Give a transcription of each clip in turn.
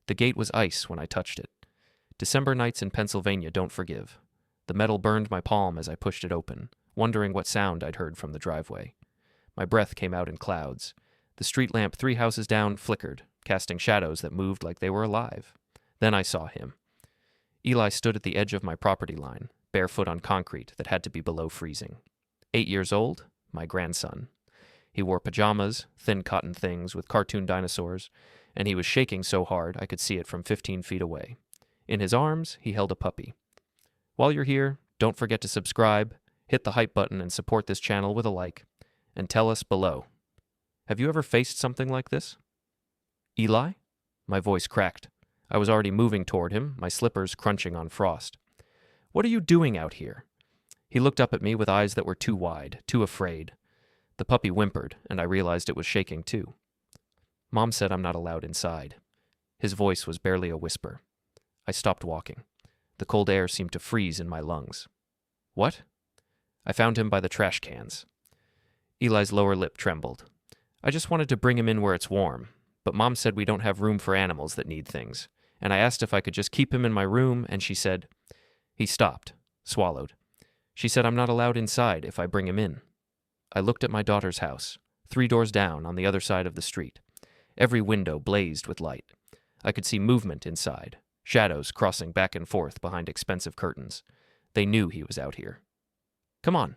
The gate was ice when I touched it. December nights in Pennsylvania don't forgive. The metal burned my palm as I pushed it open, wondering what sound I'd heard from the driveway. My breath came out in clouds. The street lamp 3 houses down flickered, casting shadows that moved like they were alive. Then I saw him. Eli stood at the edge of my property line, barefoot on concrete that had to be below freezing. 8 years old, my grandson. He wore pajamas, thin cotton things with cartoon dinosaurs, and he was shaking so hard I could see it from 15 feet away. In his arms, he held a puppy. While you're here, don't forget to subscribe, hit the hype button and support this channel with a like, and tell us below. Have you ever faced something like this? Eli? My voice cracked. I was already moving toward him, my slippers crunching on frost. What are you doing out here? He looked up at me with eyes that were too wide, too afraid. The puppy whimpered, and I realized it was shaking too. Mom said I'm not allowed inside. His voice was barely a whisper. I stopped walking. The cold air seemed to freeze in my lungs. What? I found him by the trash cans. Eli's lower lip trembled. I just wanted to bring him in where it's warm, but Mom said we don't have room for animals that need things, and I asked if I could just keep him in my room, and she said... He stopped, swallowed. She said I'm not allowed inside if I bring him in. I looked at my daughter's house, 3 doors down on the other side of the street. Every window blazed with light. I could see movement inside, shadows crossing back and forth behind expensive curtains. They knew he was out here. Come on.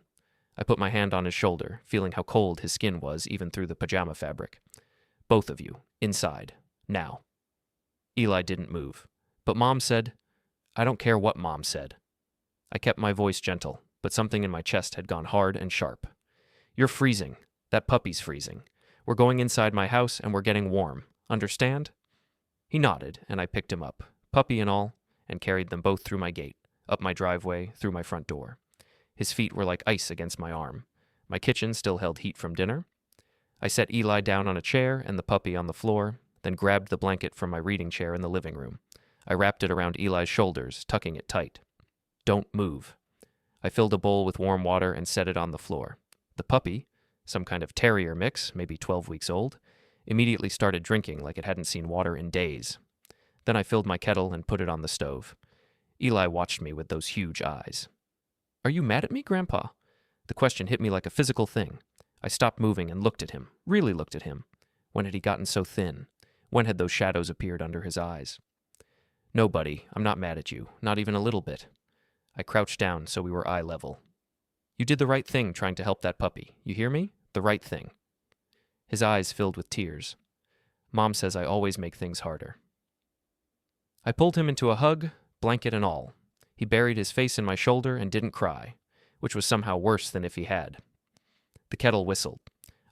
I put my hand on his shoulder, feeling how cold his skin was even through the pajama fabric. Both of you, inside, now. Eli didn't move, but Mom said, I don't care what Mom said. I kept my voice gentle, but something in my chest had gone hard and sharp. You're freezing. That puppy's freezing. We're going inside my house and we're getting warm. Understand? He nodded, and I picked him up, puppy and all, and carried them both through my gate, up my driveway, through my front door. His feet were like ice against my arm. My kitchen still held heat from dinner. I set Eli down on a chair and the puppy on the floor, then grabbed the blanket from my reading chair in the living room. I wrapped it around Eli's shoulders, tucking it tight. Don't move. I filled a bowl with warm water and set it on the floor. The puppy, some kind of terrier mix, maybe 12 weeks old, immediately started drinking like it hadn't seen water in days. Then I filled my kettle and put it on the stove. Eli watched me with those huge eyes. Are you mad at me, Grandpa? The question hit me like a physical thing. I stopped moving and looked at him, really looked at him. When had he gotten so thin? When had those shadows appeared under his eyes? No, buddy, I'm not mad at you, not even a little bit. I crouched down so we were eye level. You did the right thing trying to help that puppy. You hear me? The right thing. His eyes filled with tears. Mom says I always make things harder. I pulled him into a hug, blanket and all. He buried his face in my shoulder and didn't cry, which was somehow worse than if he had. The kettle whistled.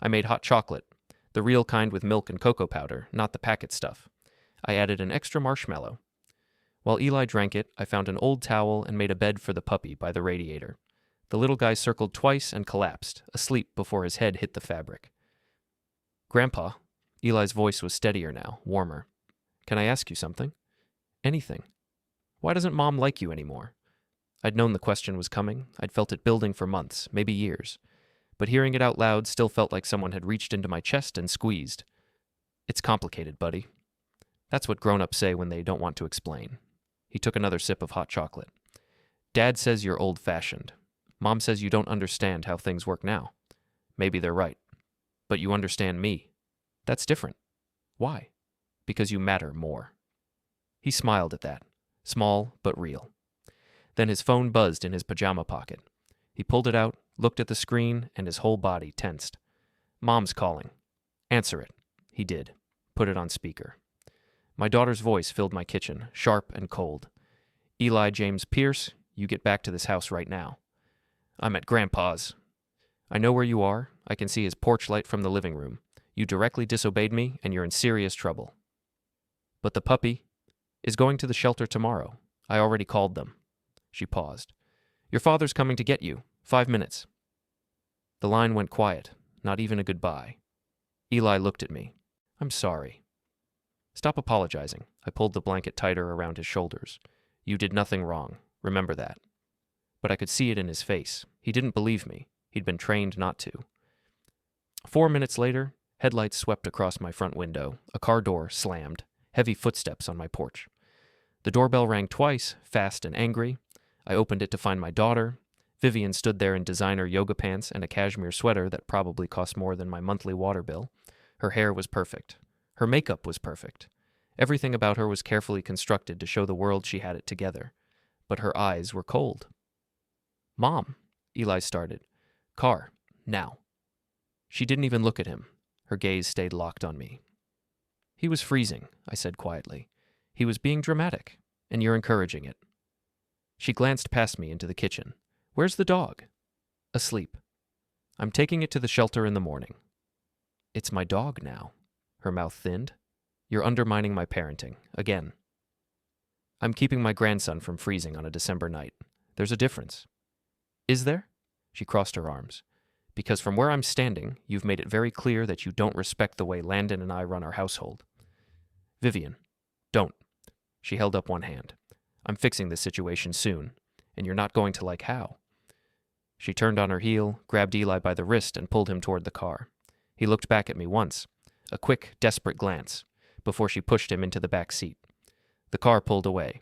I made hot chocolate, the real kind with milk and cocoa powder, not the packet stuff. I added an extra marshmallow. While Eli drank it, I found an old towel and made a bed for the puppy by the radiator. The little guy circled twice and collapsed, asleep before his head hit the fabric. Grandpa, Eli's voice was steadier now, warmer. Can I ask you something? Anything. Why doesn't Mom like you anymore? I'd known the question was coming. I'd felt it building for months, maybe years. But hearing it out loud still felt like someone had reached into my chest and squeezed. It's complicated, buddy. That's what grown-ups say when they don't want to explain. He took another sip of hot chocolate. Dad says you're old-fashioned. Mom says you don't understand how things work now. Maybe they're right. But you understand me. That's different. Why? Because you matter more. He smiled at that. Small but real. Then his phone buzzed in his pajama pocket. He pulled it out, looked at the screen, and his whole body tensed. Mom's calling. Answer it. He did. Put it on speaker. My daughter's voice filled my kitchen, sharp and cold. Eli James Pierce, you get back to this house right now. I'm at Grandpa's. I know where you are. I can see his porch light from the living room. You directly disobeyed me, and you're in serious trouble. But the puppy is going to the shelter tomorrow. I already called them. She paused. Your father's coming to get you. 5 minutes. The line went quiet, not even a goodbye. Eli looked at me. I'm sorry. Stop apologizing. I pulled the blanket tighter around his shoulders. You did nothing wrong. Remember that. But I could see it in his face. He didn't believe me. He'd been trained not to. 4 minutes later, headlights swept across my front window. A car door slammed. heavy footsteps on my porch. The doorbell rang twice, fast and angry. I opened it to find my daughter. Vivian stood there in designer yoga pants and a cashmere sweater that probably cost more than my monthly water bill. Her hair was perfect. Her makeup was perfect. Everything about her was carefully constructed to show the world she had it together. But her eyes were cold. "Mom," Eli started. "Car, now." She didn't even look at him. Her gaze stayed locked on me. "He was freezing," I said quietly. "He was being dramatic, and you're encouraging it." She glanced past me into the kitchen. "Where's the dog?" "Asleep. I'm taking it to the shelter in the morning." "It's my dog now." Her mouth thinned. "You're undermining my parenting, again." "I'm keeping my grandson from freezing on a December night. There's a difference." "Is there?" She crossed her arms. "Because from where I'm standing, you've made it very clear that you don't respect the way Landon and I run our household." "Vivian, don't." She held up one hand. "I'm fixing this situation soon, and you're not going to like how." She turned on her heel, grabbed Eli by the wrist, and pulled him toward the car. He looked back at me once, a quick, desperate glance, before she pushed him into the back seat. The car pulled away.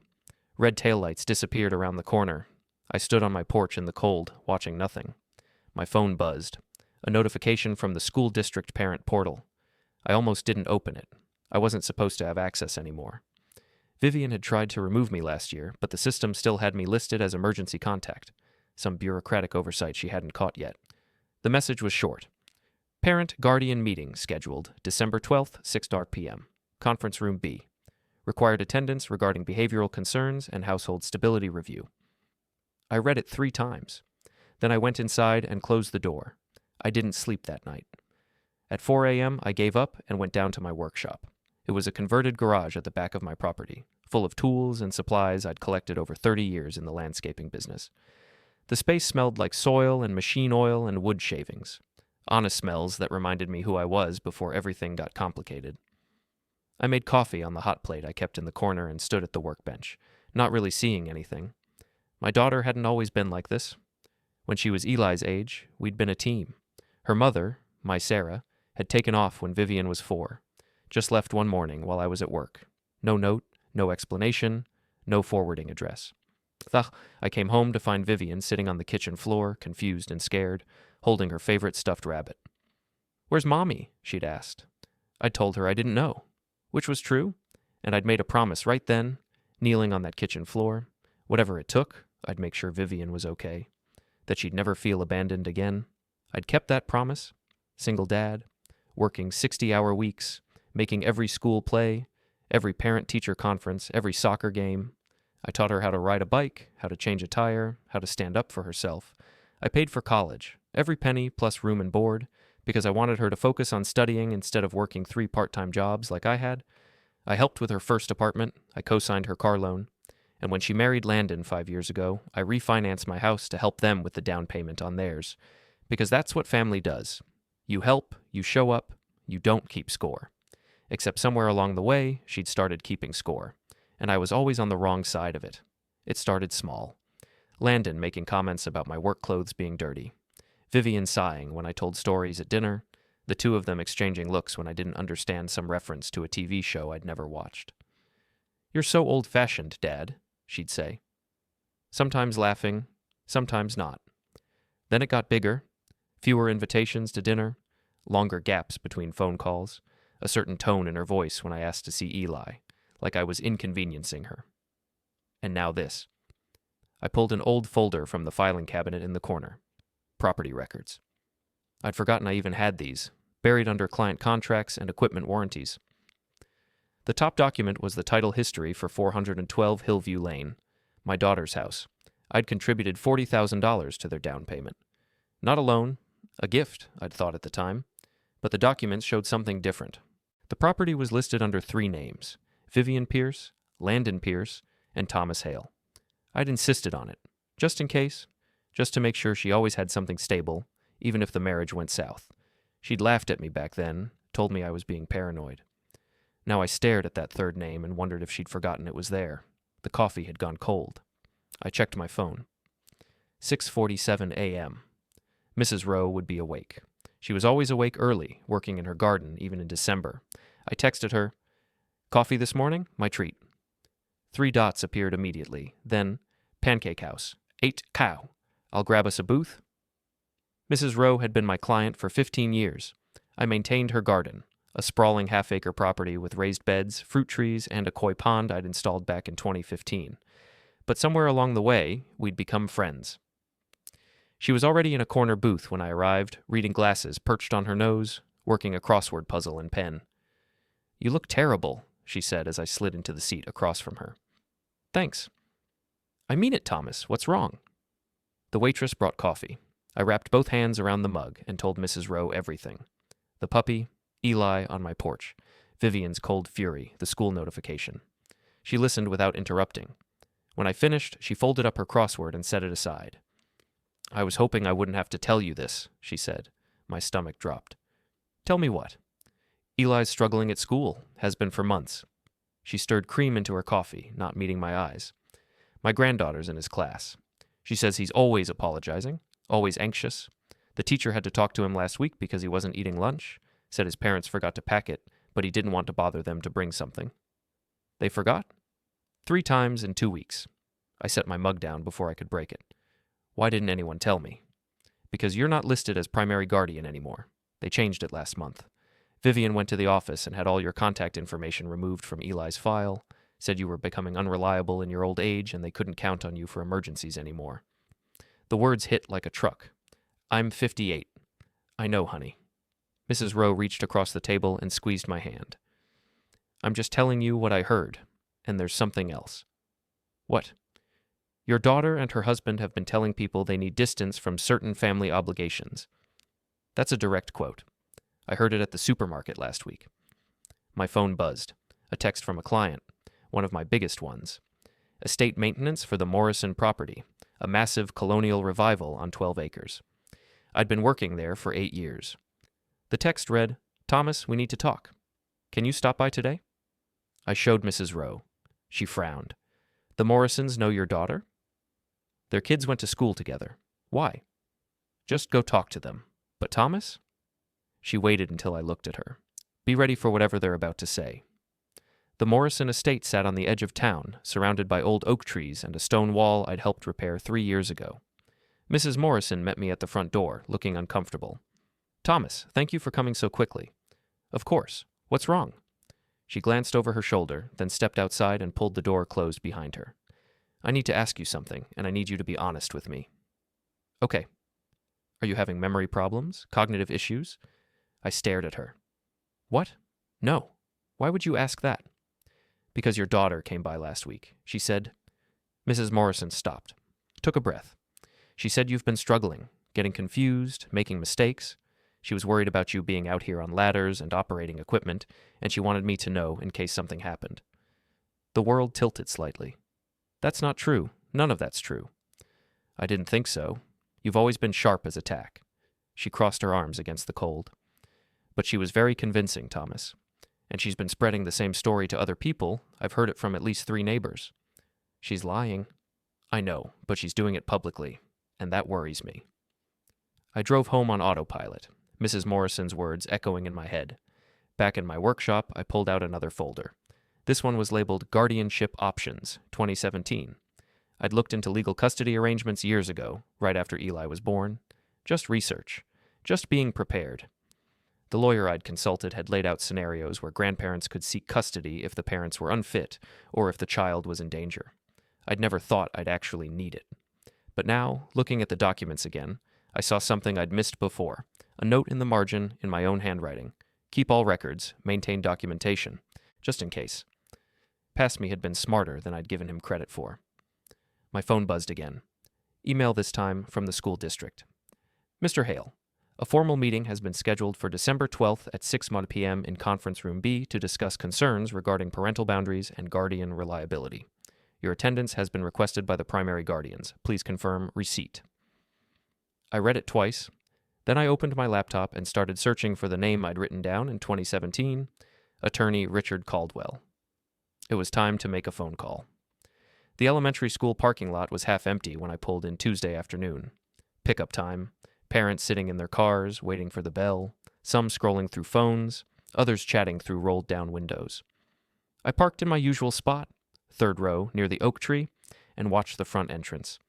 Red taillights disappeared around the corner. I stood on my porch in the cold, watching nothing. My phone buzzed. A notification from the school district parent portal. I almost didn't open it. I wasn't supposed to have access anymore. Vivian had tried to remove me last year, but the system still had me listed as emergency contact. Some bureaucratic oversight she hadn't caught yet. The message was short. Parent-guardian meeting scheduled December 12th, 6 p.m. Conference Room B. Required attendance regarding behavioral concerns and household stability review. I read it 3 times. Then I went inside and closed the door. I didn't sleep that night. At 4 a.m., I gave up and went down to my workshop. It was a converted garage at the back of my property, full of tools and supplies I'd collected over 30 years in the landscaping business. The space smelled like soil and machine oil and wood shavings. Honest smells that reminded me who I was before everything got complicated. I made coffee on the hot plate I kept in the corner and stood at the workbench, not really seeing anything. My daughter hadn't always been like this. When she was Eli's age, we'd been a team. Her mother, my Sarah, had taken off when Vivian was 4. Just left one morning while I was at work. No note, no explanation, no forwarding address. I came home to find Vivian sitting on the kitchen floor, confused and scared, holding her favorite stuffed rabbit. "Where's Mommy?" she'd asked. I'd told her I didn't know, which was true, and I'd made a promise right then, kneeling on that kitchen floor. Whatever it took, I'd make sure Vivian was okay, that she'd never feel abandoned again. I'd kept that promise. Single dad, working 60-hour weeks, making every school play, every parent-teacher conference, every soccer game. I taught her how to ride a bike, how to change a tire, how to stand up for herself. I paid for college, every penny plus room and board, because I wanted her to focus on studying instead of working 3 part-time jobs like I had. I helped with her first apartment, I co-signed her car loan, and when she married Landon 5 years ago, I refinanced my house to help them with the down payment on theirs, because that's what family does. You help, you show up, you don't keep score. Except somewhere along the way, she'd started keeping score, and I was always on the wrong side of it. It started small. Landon making comments about my work clothes being dirty. Vivian sighing when I told stories at dinner, the two of them exchanging looks when I didn't understand some reference to a TV show I'd never watched. "You're so old-fashioned, Dad," she'd say. Sometimes laughing, sometimes not. Then it got bigger. Fewer invitations to dinner, longer gaps between phone calls, a certain tone in her voice when I asked to see Eli, like I was inconveniencing her. And now this. I pulled an old folder from the filing cabinet in the corner. Property records. I'd forgotten I even had these, buried under client contracts and equipment warranties. The top document was the title history for 412 Hillview Lane, my daughter's house. I'd contributed $40,000 to their down payment. Not a loan, a gift, I'd thought at the time, but the documents showed something different. The property was listed under 3 names, Vivian Pierce, Landon Pierce, and Thomas Hale. I'd insisted on it, just in case, just to make sure she always had something stable, even if the marriage went south. She'd laughed at me back then, told me I was being paranoid. Now I stared at that 3rd name and wondered if she'd forgotten it was there. The coffee had gone cold. I checked my phone. 6:47 a.m. Mrs. Rowe would be awake. She was always awake early, working in her garden, even in December. I texted her, Coffee this morning? My treat. 3 dots appeared immediately. Then, Pancake House. 8 cow. I'll grab us a booth. Mrs. Rowe had been my client for 15 years. I maintained her garden, a sprawling half-acre property with raised beds, fruit trees, and a koi pond I'd installed back in 2015. But somewhere along the way, we'd become friends. She was already in a corner booth when I arrived, reading glasses perched on her nose, working a crossword puzzle in pen. "You look terrible," she said as I slid into the seat across from her. "Thanks." "I mean it, Thomas. What's wrong?" The waitress brought coffee. I wrapped both hands around the mug and told Mrs. Rowe everything. The puppy, Eli on my porch, Vivian's cold fury, the school notification. She listened without interrupting. When I finished, she folded up her crossword and set it aside. "I was hoping I wouldn't have to tell you this," she said. My stomach dropped. "Tell me what?" "Eli's struggling at school, has been for months." She stirred cream into her coffee, not meeting my eyes. "My granddaughter's in his class. She says he's always apologizing, always anxious. The teacher had to talk to him last week because he wasn't eating lunch, said his parents forgot to pack it, but he didn't want to bother them to bring something." "They forgot?" 3 times in 2 weeks. I set my mug down before I could break it. "Why didn't anyone tell me?" "Because you're not listed as primary guardian anymore. They changed it last month. Vivian went to the office and had all your contact information removed from Eli's file, said you were becoming unreliable in your old age and they couldn't count on you for emergencies anymore." The words hit like a truck. "I'm 58. I know, honey." Mrs. Rowe reached across the table and squeezed my hand. "I'm just telling you what I heard, and there's something else." "What?" "Your daughter and her husband have been telling people they need distance from certain family obligations." That's a direct quote. I heard it at the supermarket last week. My phone buzzed. A text from a client, one of my biggest ones. Estate maintenance for the Morrison property, a massive colonial revival on 12 acres. I'd been working there for 8 years. The text read, "Thomas, we need to talk. Can you stop by today?" I showed Mrs. Rowe. She frowned. "The Morrisons know your daughter?" "Their kids went to school together. Why?" "Just go talk to them. But Thomas?" She waited until I looked at her. "Be ready for whatever they're about to say." The Morrison estate sat on the edge of town, surrounded by old oak trees and a stone wall I'd helped repair 3 years ago. Mrs. Morrison met me at the front door, looking uncomfortable. "Thomas, thank you for coming so quickly." "Of course. What's wrong?" She glanced over her shoulder, then stepped outside and pulled the door closed behind her. "I need to ask you something, and I need you to be honest with me." "Okay." "Are you having memory problems? Cognitive issues?" I stared at her. "What? No. Why would you ask that?" "Because your daughter came by last week. She said—" Mrs. Morrison stopped, took a breath. "She said you've been struggling, getting confused, making mistakes. She was worried about you being out here on ladders and operating equipment, and she wanted me to know in case something happened." The world tilted slightly. "That's not true. None of that's true." "I didn't think so. You've always been sharp as a tack." She crossed her arms against the cold. "But she was very convincing, Thomas. And she's been spreading the same story to other people. I've heard it from at least 3 neighbors." "She's lying." "I know, but she's doing it publicly, and that worries me." I drove home on autopilot, Mrs. Morrison's words echoing in my head. Back in my workshop, I pulled out another folder. This one was labeled Guardianship Options, 2017. I'd looked into legal custody arrangements years ago, right after Eli was born. Just research. Just being prepared. The lawyer I'd consulted had laid out scenarios where grandparents could seek custody if the parents were unfit or if the child was in danger. I'd never thought I'd actually need it. But now, looking at the documents again, I saw something I'd missed before, a note in the margin in my own handwriting. Keep all records, maintain documentation, just in case. Past me had been smarter than I'd given him credit for. My phone buzzed again. Email this time from the school district. "Mr. Hale, a formal meeting has been scheduled for December 12th at 6 p.m. in Conference Room B to discuss concerns regarding parental boundaries and guardian reliability. Your attendance has been requested by the primary guardians. Please confirm receipt." I read it twice. Then I opened my laptop and started searching for the name I'd written down in 2017, Attorney Richard Caldwell. It was time to make a phone call. The elementary school parking lot was half empty when I pulled in Tuesday afternoon. Pickup time, parents sitting in their cars, waiting for the bell, some scrolling through phones, others chatting through rolled-down windows. I parked in my usual spot, third row, near the oak tree, and watched the front entrance.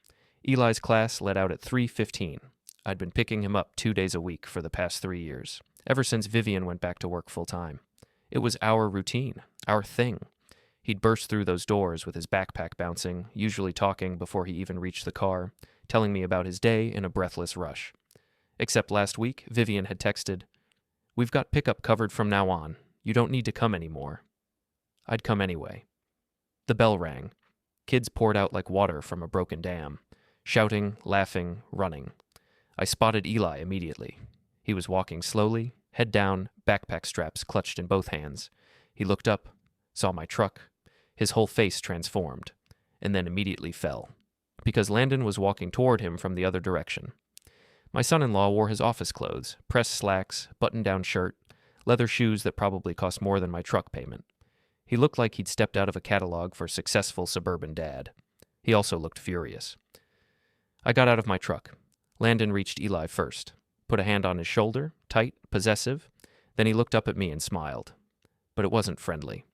Eli's class let out at 3:15. I'd been picking him up 2 days a week for the past 3 years, ever since Vivian went back to work full-time. It was our routine, our thing. He'd burst through those doors with his backpack bouncing, usually talking before he even reached the car, telling me about his day in a breathless rush. Except last week, Vivian had texted, "We've got pickup covered from now on. You don't need to come anymore." I'd come anyway. The bell rang. Kids poured out like water from a broken dam, shouting, laughing, running. I spotted Eli immediately. He was walking slowly, head down, backpack straps clutched in both hands. He looked up, saw my truck. His whole face transformed, and then immediately fell, because Landon was walking toward him from the other direction. My son-in-law wore his office clothes, pressed slacks, button-down shirt, leather shoes that probably cost more than my truck payment. He looked like he'd stepped out of a catalog for successful suburban dad. He also looked furious. I got out of my truck. Landon reached Eli first, put a hand on his shoulder, tight, possessive. Then he looked up at me and smiled. But it wasn't friendly.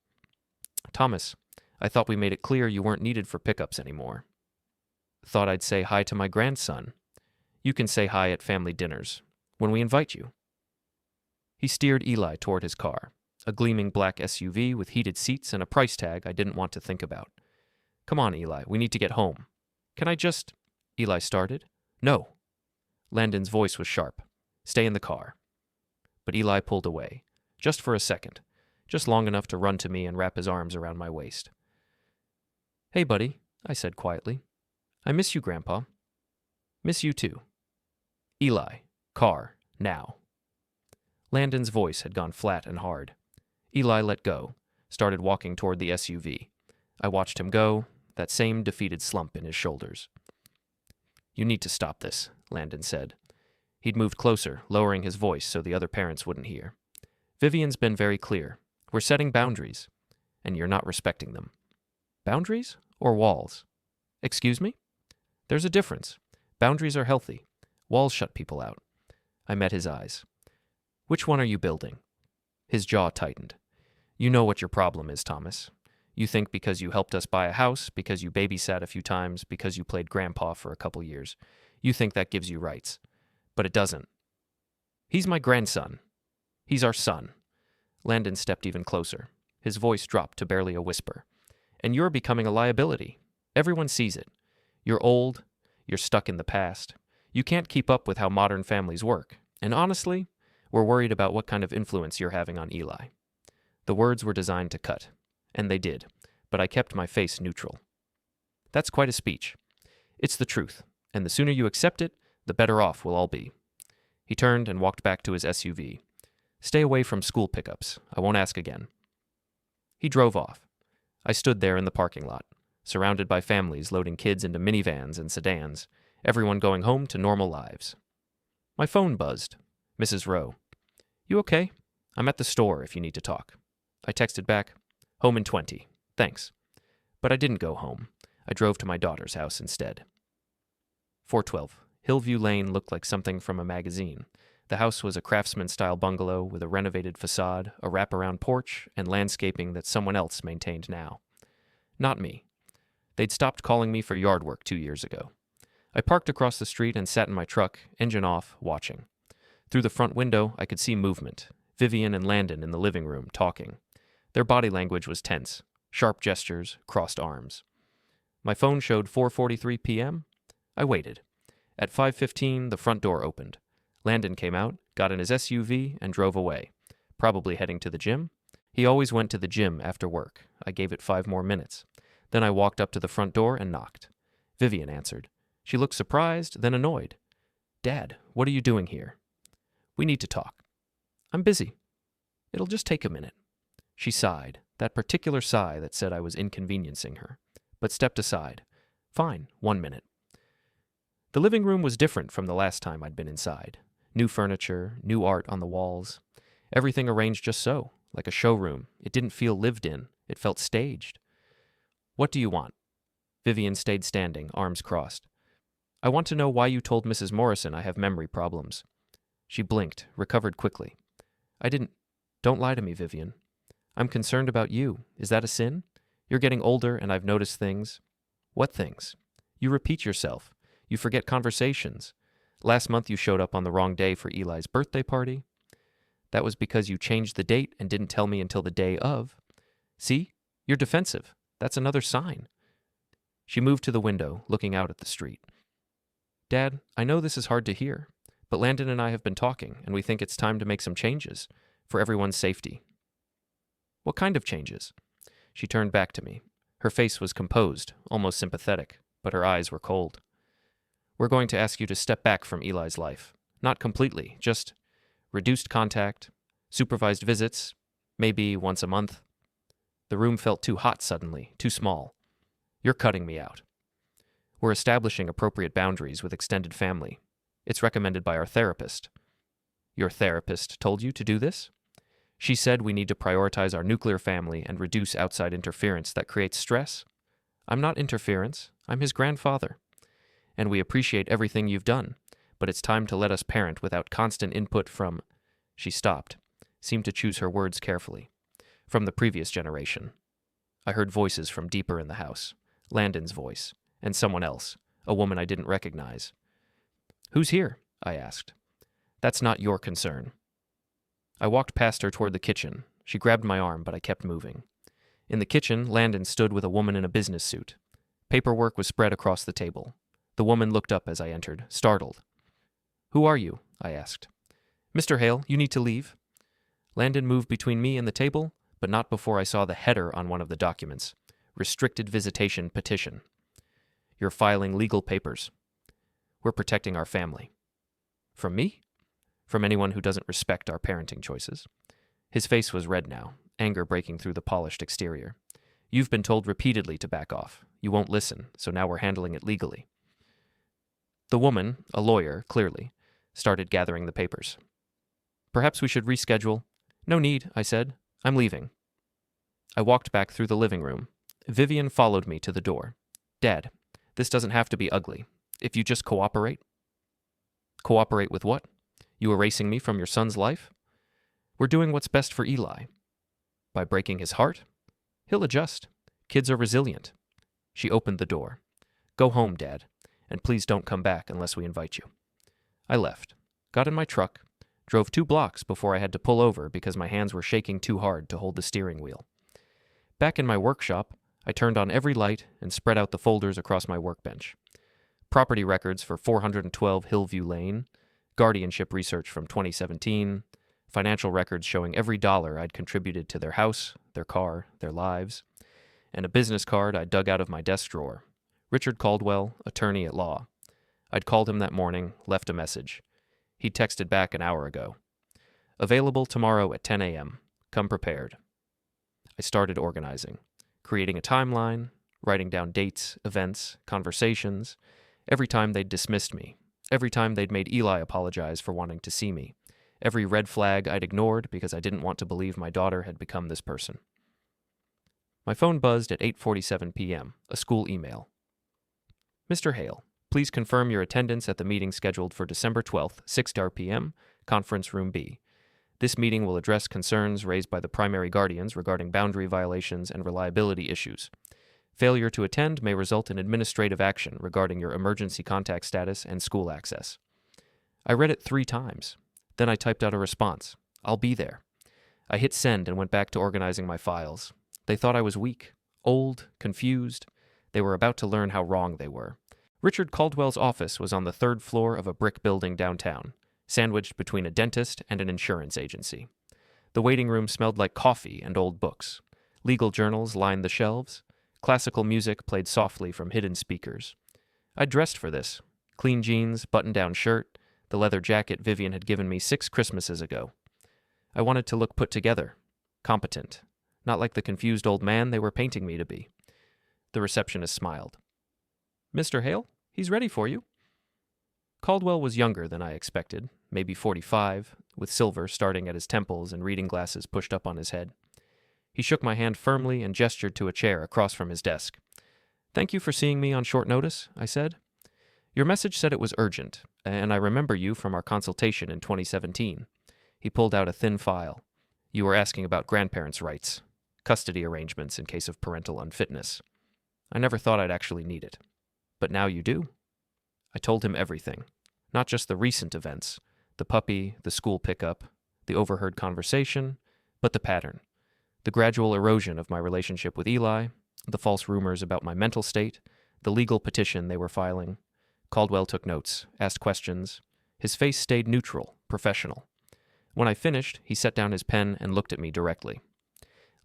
"Thomas, I thought we made it clear you weren't needed for pickups anymore." "Thought I'd say hi to my grandson. You can say hi at family dinners, when we invite you." He steered Eli toward his car, a gleaming black SUV with heated seats and a price tag I didn't want to think about. "Come on, Eli, we need to get home." "Can I just—" Eli started. "No." Landon's voice was sharp. "Stay in the car." But Eli pulled away, just for a second, just long enough to run to me and wrap his arms around my waist. "Hey, buddy," I said quietly. "I miss you, Grandpa." "Miss you too." "Eli, car, now." Landon's voice had gone flat and hard. Eli let go, started walking toward the SUV. I watched him go, that same defeated slump in his shoulders. "You need to stop this," Landon said. He'd moved closer, lowering his voice so the other parents wouldn't hear. "Vivian's been very clear. We're setting boundaries, and you're not respecting them." "Boundaries or walls?" "Excuse me?" "There's a difference. Boundaries are healthy. Walls shut people out." I met his eyes. "Which one are you building?" His jaw tightened. "You know what your problem is, Thomas. You think because you helped us buy a house, because you babysat a few times, because you played grandpa for a couple years, you think that gives you rights. But it doesn't. He's my grandson. He's our son." Landon stepped even closer. His voice dropped to barely a whisper. "And you're becoming a liability. Everyone sees it. You're old. You're stuck in the past. You can't keep up with how modern families work. And honestly, we're worried about what kind of influence you're having on Eli." The words were designed to cut. And they did, but I kept my face neutral. "That's quite a speech. It's the truth, and the sooner you accept it, the better off we'll all be." He turned and walked back to his SUV. "Stay away from school pickups. I won't ask again." He drove off. I stood there in the parking lot, surrounded by families loading kids into minivans and sedans, everyone going home to normal lives. My phone buzzed. Mrs. Rowe. "You okay? I'm at the store if you need to talk." I texted back, "Home in 20. Thanks." But I didn't go home. I drove to my daughter's house instead. 412. Hillview Lane looked like something from a magazine. The house was a craftsman-style bungalow with a renovated facade, a wraparound porch, and landscaping that someone else maintained now. Not me. They'd stopped calling me for yard work 2 years ago. I parked across the street and sat in my truck, engine off, watching. Through the front window, I could see movement. Vivian and Landon in the living room, talking. Their body language was tense. Sharp gestures, crossed arms. My phone showed 4:43 p.m. I waited. At 5:15, the front door opened. Landon came out, got in his SUV, and drove away, probably heading to the gym. He always went to the gym after work. I gave it 5 more minutes. Then I walked up to the front door and knocked. Vivian answered. She looked surprised, then annoyed. "Dad, what are you doing here?" "We need to talk." "I'm busy." "It'll just take a minute." She sighed, that particular sigh that said I was inconveniencing her, but stepped aside. "Fine, 1 minute." The living room was different from the last time I'd been inside. New furniture, new art on the walls. Everything arranged just so, like a showroom. It didn't feel lived in. It felt staged. "What do you want?" Vivian stayed standing, arms crossed. "I want to know why you told Mrs. Morrison I have memory problems." She blinked, recovered quickly. "I didn't. Don't lie to me, Vivian." I'm concerned about you. Is that a sin? You're getting older, and I've noticed things. What things? You repeat yourself. You forget conversations. Last month you showed up on the wrong day for Eli's birthday party. That was because you changed the date and didn't tell me until the day of. See? You're defensive. That's another sign. She moved to the window, looking out at the street. Dad, I know this is hard to hear, but Landon and I have been talking, and we think it's time to make some changes for everyone's safety. What kind of changes? She turned back to me. Her face was composed, almost sympathetic, but her eyes were cold. We're going to ask you to step back from Eli's life. Not completely, just reduced contact, supervised visits, maybe once a month. The room felt too hot suddenly, too small. You're cutting me out. We're establishing appropriate boundaries with extended family. It's recommended by our therapist. Your therapist told you to do this? She said we need to prioritize our nuclear family and reduce outside interference that creates stress. I'm not interference. I'm his grandfather. And we appreciate everything you've done, but it's time to let us parent without constant input from... She stopped, seemed to choose her words carefully. From the previous generation. I heard voices from deeper in the house. Landon's voice, and someone else, a woman I didn't recognize. Who's here? I asked. That's not your concern. I walked past her toward the kitchen. She grabbed my arm, but I kept moving. In the kitchen, Landon stood with a woman in a business suit. Paperwork was spread across the table. The woman looked up as I entered, startled. Who are you? I asked. Mr. Hale, you need to leave. Landon moved between me and the table, but not before I saw the header on one of the documents. Restricted Visitation Petition. You're filing legal papers. We're protecting our family. From me? From anyone who doesn't respect our parenting choices. His face was red now, anger breaking through the polished exterior. You've been told repeatedly to back off. You won't listen, so now we're handling it legally. The woman, a lawyer, clearly, started gathering the papers. Perhaps we should reschedule. No need, I said. I'm leaving. I walked back through the living room. Vivian followed me to the door. Dad, this doesn't have to be ugly. If you just cooperate. Cooperate with what? You erasing me from your son's life? We're doing what's best for Eli. By breaking his heart? He'll adjust. Kids are resilient. She opened the door. Go home, Dad, and please don't come back unless we invite you. I left, got in my truck, drove 2 blocks before I had to pull over because my hands were shaking too hard to hold the steering wheel. Back in my workshop, I turned on every light and spread out the folders across my workbench. Property records for 412 Hillview Lane, guardianship research from 2017, financial records showing every dollar I'd contributed to their house, their car, their lives, and a business card I dug out of my desk drawer. Richard Caldwell, attorney at law. I'd called him that morning, left a message. He'd texted back an hour ago. Available tomorrow at 10 a.m. Come prepared. I started organizing, creating a timeline, writing down dates, events, conversations, every time they'd dismissed me, every time they'd made Eli apologize for wanting to see me, every red flag I'd ignored because I didn't want to believe my daughter had become this person. My phone buzzed at 8:47 p.m., a school email. Mr. Hale, please confirm your attendance at the meeting scheduled for December 12th, 6 p.m., Conference Room B. This meeting will address concerns raised by the primary guardians regarding boundary violations and reliability issues. Failure to attend may result in administrative action regarding your emergency contact status and school access. I read it 3 times. Then I typed out a response. I'll be there. I hit send and went back to organizing my files. They thought I was weak, old, confused. They were about to learn how wrong they were. Richard Caldwell's office was on the 3rd floor of a brick building downtown, sandwiched between a dentist and an insurance agency. The waiting room smelled like coffee and old books. Legal journals lined the shelves. Classical music played softly from hidden speakers. I dressed for this. Clean jeans, button-down shirt, the leather jacket Vivian had given me 6 Christmases ago. I wanted to look put together, competent, not like the confused old man they were painting me to be. The receptionist smiled. Mr. Hale, he's ready for you. Caldwell was younger than I expected, maybe 45, with silver starting at his temples and reading glasses pushed up on his head. He shook my hand firmly and gestured to a chair across from his desk. Thank you for seeing me on short notice, I said. Your message said it was urgent, and I remember you from our consultation in 2017. He pulled out a thin file. You were asking about grandparents' rights, custody arrangements in case of parental unfitness. I never thought I'd actually need it. But now you do. I told him everything, not just the recent events, the puppy, the school pickup, the overheard conversation, but the pattern, the gradual erosion of my relationship with Eli, the false rumors about my mental state, the legal petition they were filing. Caldwell took notes, asked questions. His face stayed neutral, professional. When I finished, he set down his pen and looked at me directly.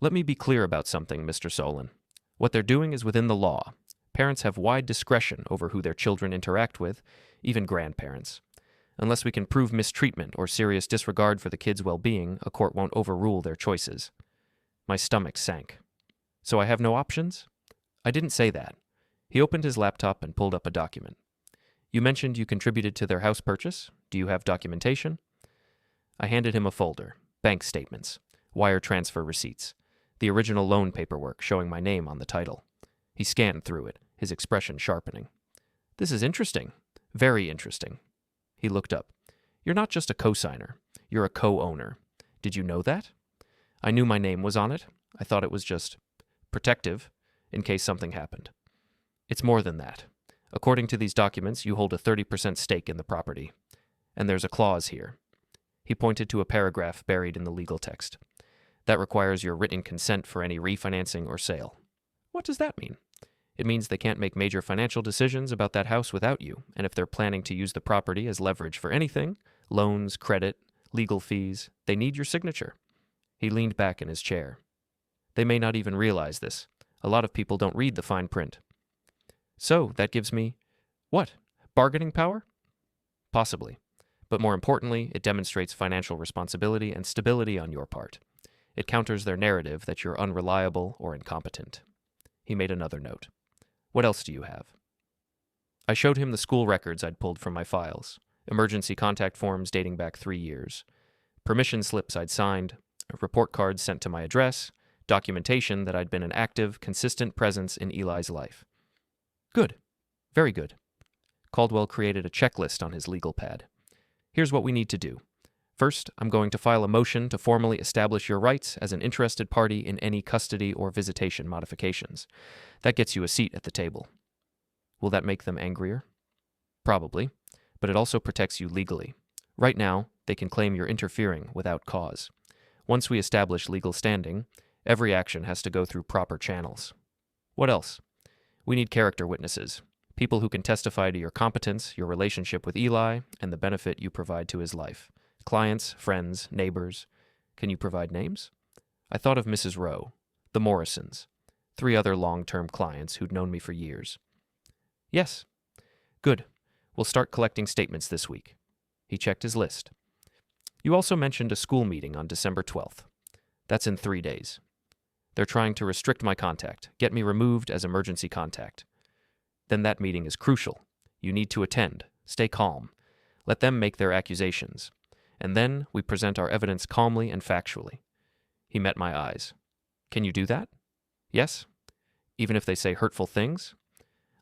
Let me be clear about something, Mr. Solon. What they're doing is within the law. Parents have wide discretion over who their children interact with, even grandparents. Unless we can prove mistreatment or serious disregard for the kid's well-being, a court won't overrule their choices. My stomach sank. So I have no options? I didn't say that. He opened his laptop and pulled up a document. You mentioned you contributed to their house purchase. Do you have documentation? I handed him a folder, bank statements, wire transfer receipts, the original loan paperwork showing my name on the title. He scanned through it, his expression sharpening. This is interesting. Very interesting. He looked up. You're not just a co-signer. You're a co-owner. Did you know that? I knew my name was on it. I thought it was just protective in case something happened. It's more than that. According to these documents, you hold a 30% stake in the property. And there's a clause here. He pointed to a paragraph buried in the legal text. That requires your written consent for any refinancing or sale. What does that mean? It means they can't make major financial decisions about that house without you, and if they're planning to use the property as leverage for anything, loans, credit, legal fees, they need your signature. He leaned back in his chair. They may not even realize this. A lot of people don't read the fine print. So, that gives me, what? Bargaining power? Possibly. But more importantly, it demonstrates financial responsibility and stability on your part. It counters their narrative that you're unreliable or incompetent. He made another note. What else do you have? I showed him the school records I'd pulled from my files, emergency contact forms dating back 3 years, permission slips I'd signed, report cards sent to my address, documentation that I'd been an active, consistent presence in Eli's life. Good. Very good. Caldwell created a checklist on his legal pad. Here's what we need to do. First, I'm going to file a motion to formally establish your rights as an interested party in any custody or visitation modifications. That gets you a seat at the table. Will that make them angrier? Probably, but it also protects you legally. Right now, they can claim you're interfering without cause. Once we establish legal standing, every action has to go through proper channels. What else? We need character witnesses, people who can testify to your competence, your relationship with Eli, and the benefit you provide to his life. Clients, friends, neighbors. Can you provide names? I thought of Mrs. Rowe, the Morrisons, 3 other long-term clients who'd known me for years. Yes. Good. We'll start collecting statements this week. He checked his list. You also mentioned a school meeting on December 12th. That's in 3 days. They're trying to restrict my contact, get me removed as emergency contact. Then that meeting is crucial. You need to attend. Stay calm. Let them make their accusations. And then we present our evidence calmly and factually. He met my eyes. Can you do that? Yes? Even if they say hurtful things?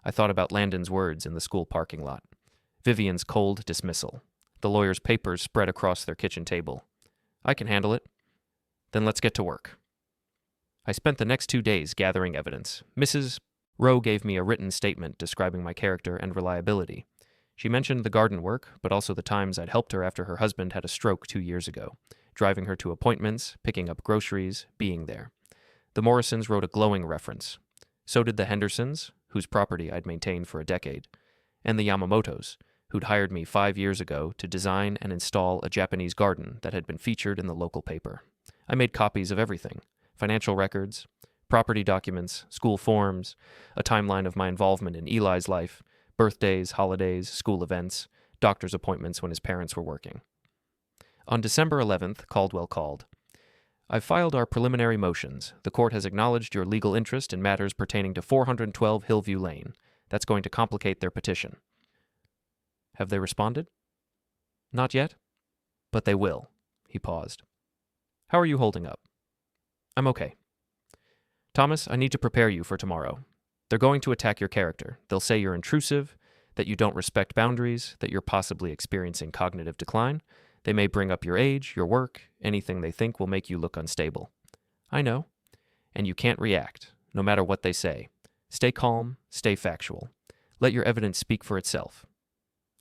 I thought about Landon's words in the school parking lot. Vivian's cold dismissal. The lawyer's papers spread across their kitchen table. I can handle it. Then let's get to work. I spent the next 2 days gathering evidence. Mrs. Rowe gave me a written statement describing my character and reliability. She mentioned the garden work, but also the times I'd helped her after her husband had a stroke 2 years ago, driving her to appointments, picking up groceries, being there. The Morrisons wrote a glowing reference. So did the Hendersons, whose property I'd maintained for a decade, and the Yamamotos, who'd hired me 5 years ago to design and install a Japanese garden that had been featured in the local paper. I made copies of everything: financial records, property documents, school forms, a timeline of my involvement in Eli's life, birthdays, holidays, school events, doctor's appointments when his parents were working. On December 11th, Caldwell called. I've filed our preliminary motions. The court has acknowledged your legal interest in matters pertaining to 412 Hillview Lane. That's going to complicate their petition. Have they responded? Not yet, but they will. He paused. How are you holding up? I'm okay. Thomas, I need to prepare you for tomorrow. They're going to attack your character. They'll say you're intrusive, that you don't respect boundaries, that you're possibly experiencing cognitive decline. They may bring up your age, your work, anything they think will make you look unstable. I know. And you can't react, no matter what they say. Stay calm, stay factual. Let your evidence speak for itself.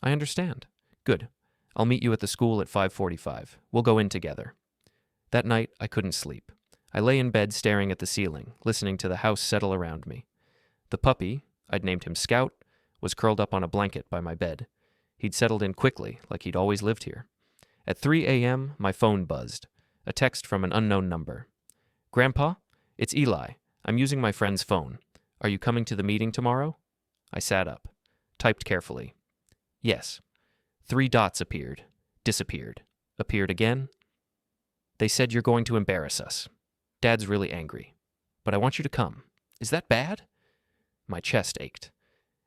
I understand. Good. I'll meet you at the school at 5:45. We'll go in together. That night, I couldn't sleep. I lay in bed staring at the ceiling, listening to the house settle around me. The puppy, I'd named him Scout, was curled up on a blanket by my bed. He'd settled in quickly, like he'd always lived here. At 3 a.m., my phone buzzed. A text from an unknown number. Grandpa, it's Eli. I'm using my friend's phone. Are you coming to the meeting tomorrow? I sat up, typed carefully. Yes. 3 dots appeared, disappeared, appeared again. They said you're going to embarrass us. Dad's really angry. But I want you to come. Is that bad? My chest ached.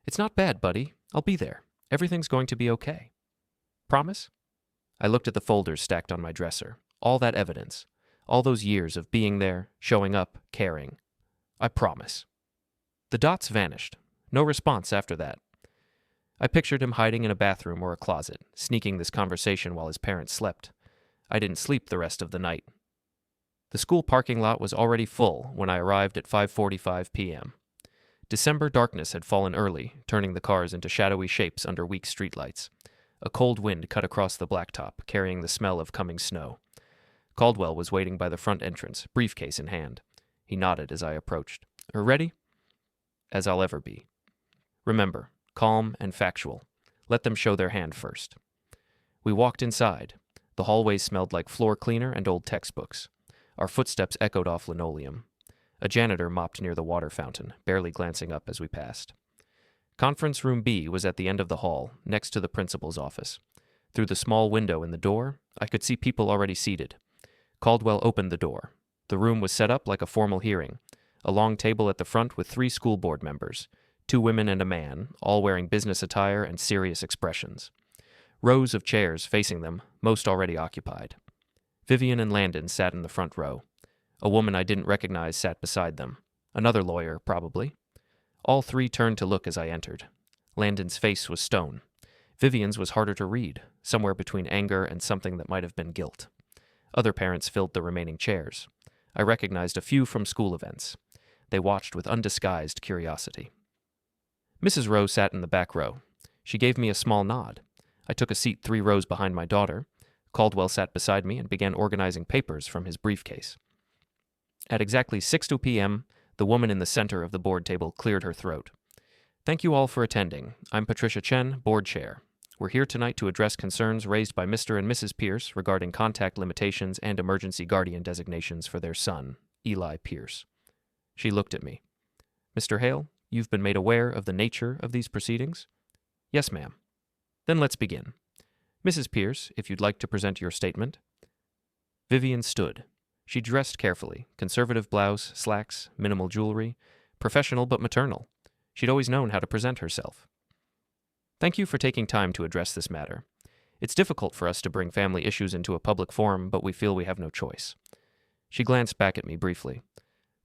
It's not bad, buddy. I'll be there. Everything's going to be okay. Promise? I looked at the folders stacked on my dresser. All that evidence. All those years of being there, showing up, caring. I promise. The dots vanished. No response after that. I pictured him hiding in a bathroom or a closet, sneaking this conversation while his parents slept. I didn't sleep the rest of the night. The school parking lot was already full when I arrived at 5:45 p.m. December darkness had fallen early, turning the cars into shadowy shapes under weak streetlights. A cold wind cut across the blacktop, carrying the smell of coming snow. Caldwell was waiting by the front entrance, briefcase in hand. He nodded as I approached. Ready? As I'll ever be. Remember, calm and factual. Let them show their hand first. We walked inside. The hallway smelled like floor cleaner and old textbooks. Our footsteps echoed off linoleum. A janitor mopped near the water fountain, barely glancing up as we passed. Conference room B was at the end of the hall, next to the principal's office. Through the small window in the door, I could see people already seated. Caldwell opened the door. The room was set up like a formal hearing. A long table at the front with 3 school board members, 2 women and a man, all wearing business attire and serious expressions. Rows of chairs facing them, most already occupied. Vivian and Landon sat in the front row. A woman I didn't recognize sat beside them. Another lawyer, probably. All 3 turned to look as I entered. Landon's face was stone. Vivian's was harder to read, somewhere between anger and something that might have been guilt. Other parents filled the remaining chairs. I recognized a few from school events. They watched with undisguised curiosity. Mrs. Rowe sat in the back row. She gave me a small nod. I took a seat 3 rows behind my daughter. Caldwell sat beside me and began organizing papers from his briefcase. At exactly 6:02 p.m., the woman in the center of the board table cleared her throat. Thank you all for attending. I'm Patricia Chen, board chair. We're here tonight to address concerns raised by Mr. and Mrs. Pierce regarding contact limitations and emergency guardian designations for their son, Eli Pierce. She looked at me. Mr. Hale, you've been made aware of the nature of these proceedings? Yes, ma'am. Then let's begin. Mrs. Pierce, if you'd like to present your statement. Vivian stood. She dressed carefully, conservative blouse, slacks, minimal jewelry, professional but maternal. She'd always known how to present herself. Thank you for taking time to address this matter. It's difficult for us to bring family issues into a public forum, but we feel we have no choice. She glanced back at me briefly.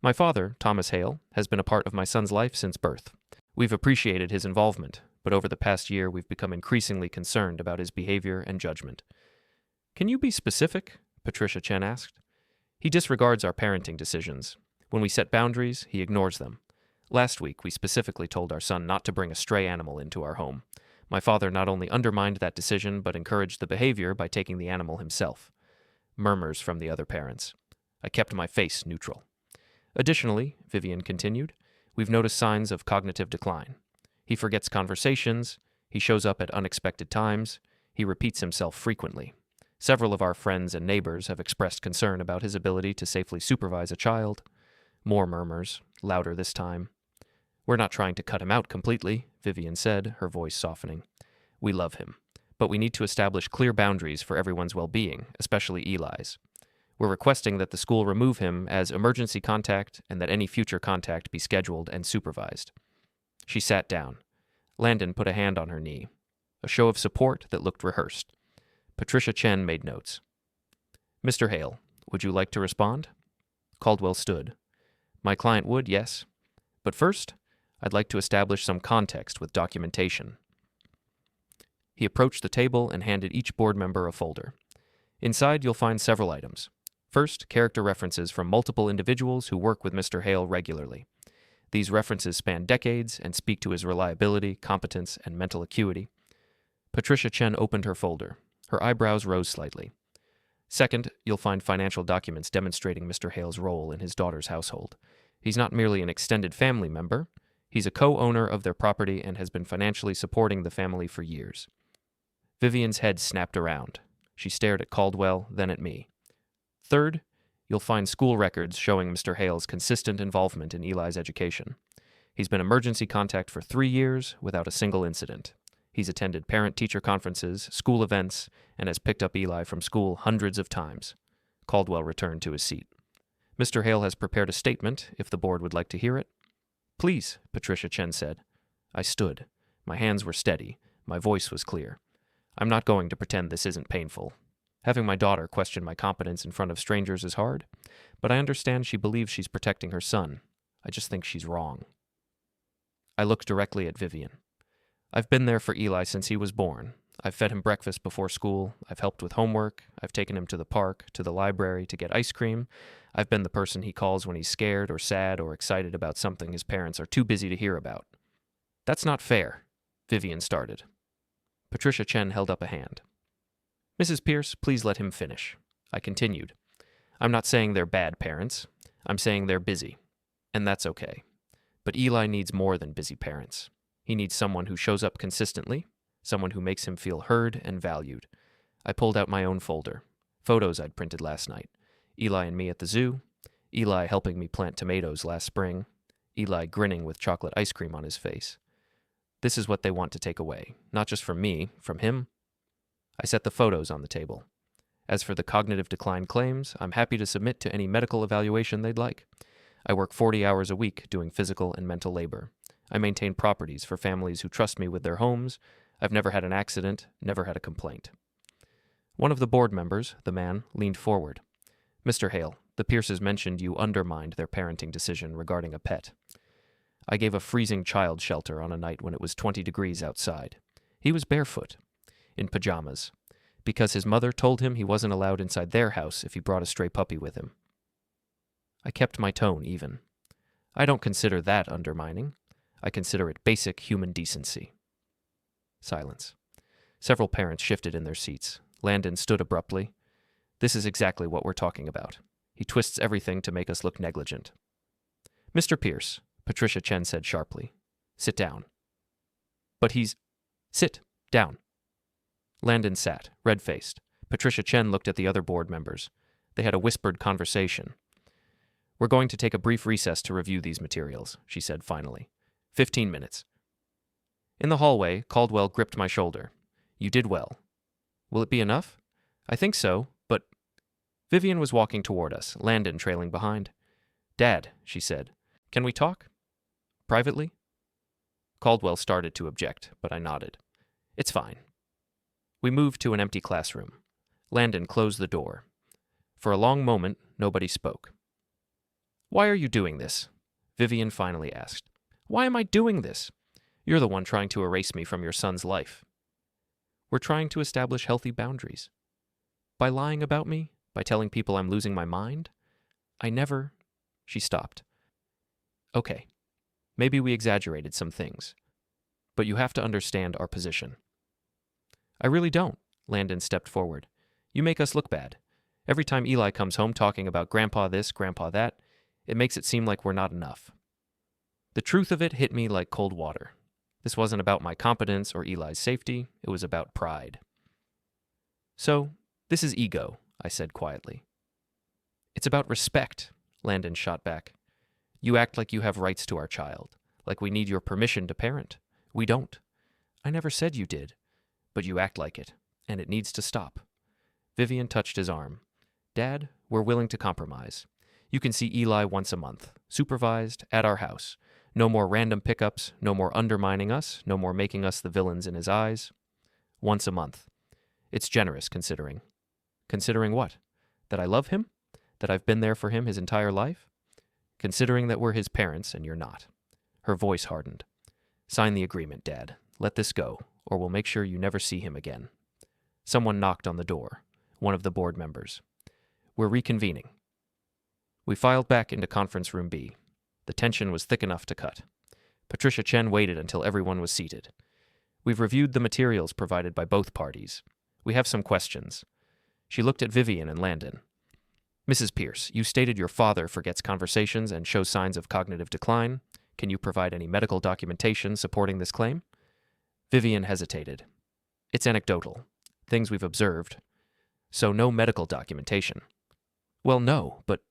My father, Thomas Hale, has been a part of my son's life since birth. We've appreciated his involvement, but over the past year we've become increasingly concerned about his behavior and judgment. Can you be specific? Patricia Chen asked. He disregards our parenting decisions. When we set boundaries, he ignores them. Last week, we specifically told our son not to bring a stray animal into our home. My father not only undermined that decision, but encouraged the behavior by taking the animal himself. Murmurs from the other parents. I kept my face neutral. Additionally, Vivian continued, we've noticed signs of cognitive decline. He forgets conversations, he shows up at unexpected times, he repeats himself frequently. Several of our friends and neighbors have expressed concern about his ability to safely supervise a child. More murmurs, louder this time. We're not trying to cut him out completely, Vivian said, her voice softening. We love him, but we need to establish clear boundaries for everyone's well-being, especially Eli's. We're requesting that the school remove him as emergency contact and that any future contact be scheduled and supervised. She sat down. Landon put a hand on her knee. A show of support that looked rehearsed. Patricia Chen made notes. Mr. Hale, would you like to respond? Caldwell stood. My client would, yes. But first, I'd like to establish some context with documentation. He approached the table and handed each board member a folder. Inside, you'll find several items. First, character references from multiple individuals who work with Mr. Hale regularly. These references span decades and speak to his reliability, competence, and mental acuity. Patricia Chen opened her folder. Her eyebrows rose slightly. Second, you'll find financial documents demonstrating Mr. Hale's role in his daughter's household. He's not merely an extended family member. He's a co-owner of their property and has been financially supporting the family for years. Vivian's head snapped around. She stared at Caldwell, then at me. Third, you'll find school records showing Mr. Hale's consistent involvement in Eli's education. He's been emergency contact for 3 years without a single incident. He's attended parent-teacher conferences, school events, and has picked up Eli from school hundreds of times. Caldwell returned to his seat. Mr. Hale has prepared a statement, if the board would like to hear it. Please, Patricia Chen said. I stood. My hands were steady. My voice was clear. I'm not going to pretend this isn't painful. Having my daughter question my competence in front of strangers is hard, but I understand she believes she's protecting her son. I just think she's wrong. I looked directly at Vivian. I've been there for Eli since he was born. I've fed him breakfast before school. I've helped with homework. I've taken him to the park, to the library, to get ice cream. I've been the person he calls when he's scared or sad or excited about something his parents are too busy to hear about. That's not fair, Vivian started. Patricia Chen held up a hand. Mrs. Pierce, please let him finish. I continued. I'm not saying they're bad parents. I'm saying they're busy. And that's okay. But Eli needs more than busy parents. He needs someone who shows up consistently, someone who makes him feel heard and valued. I pulled out my own folder, photos I'd printed last night. Eli and me at the zoo, Eli helping me plant tomatoes last spring, Eli grinning with chocolate ice cream on his face. This is what they want to take away, not just from me, from him. I set the photos on the table. As for the cognitive decline claims, I'm happy to submit to any medical evaluation they'd like. I work 40 hours a week doing physical and mental labor. I maintain properties for families who trust me with their homes. I've never had an accident, never had a complaint. One of the board members, the man, leaned forward. Mr. Hale, the Pierces mentioned you undermined their parenting decision regarding a pet. I gave a freezing child shelter on a night when it was 20 degrees outside. He was barefoot, in pajamas, because his mother told him he wasn't allowed inside their house if he brought a stray puppy with him. I kept my tone even. I don't consider that undermining. I consider it basic human decency. Silence. Several parents shifted in their seats. Landon stood abruptly. This is exactly what we're talking about. He twists everything to make us look negligent. Mr. Pierce, Patricia Chen said sharply. Sit down. But he's... Sit down. Landon sat, red-faced. Patricia Chen looked at the other board members. They had a whispered conversation. We're going to take a brief recess to review these materials, she said finally. 15 minutes. In the hallway, Caldwell gripped my shoulder. You did well. Will it be enough? I think so, but... Vivian was walking toward us, Landon trailing behind. Dad, she said, can we talk? Privately? Caldwell started to object, but I nodded. It's fine. We moved to an empty classroom. Landon closed the door. For a long moment, nobody spoke. Why are you doing this? Vivian finally asked. Why am I doing this? You're the one trying to erase me from your son's life. We're trying to establish healthy boundaries. By lying about me? By telling people I'm losing my mind? I never... She stopped. Okay, maybe we exaggerated some things. But you have to understand our position. I really don't, Landon stepped forward. You make us look bad. Every time Eli comes home talking about grandpa this, grandpa that, it makes it seem like we're not enough. The truth of it hit me like cold water. This wasn't about my competence or Eli's safety, it was about pride. So, this is ego, I said quietly. It's about respect, Landon shot back. You act like you have rights to our child, like we need your permission to parent. We don't. I never said you did, but you act like it, and it needs to stop. Vivian touched his arm. Dad, we're willing to compromise. You can see Eli once a month, supervised, at our house. No more random pickups, no more undermining us, no more making us the villains in his eyes. Once a month. It's generous, considering. Considering what? That I love him? That I've been there for him his entire life? Considering that we're his parents and you're not. Her voice hardened. Sign the agreement, Dad. Let this go, or we'll make sure you never see him again. Someone knocked on the door. one of the board members. We're reconvening. We filed back into conference room B. The tension was thick enough to cut. Patricia Chen waited until everyone was seated. We've reviewed the materials provided by both parties. We have some questions. She looked at Vivian and Landon. Mrs. Pierce, you stated your father forgets conversations and shows signs of cognitive decline. Can you provide any medical documentation supporting this claim? Vivian hesitated. It's anecdotal. Things we've observed. So no medical documentation. Well, no, but...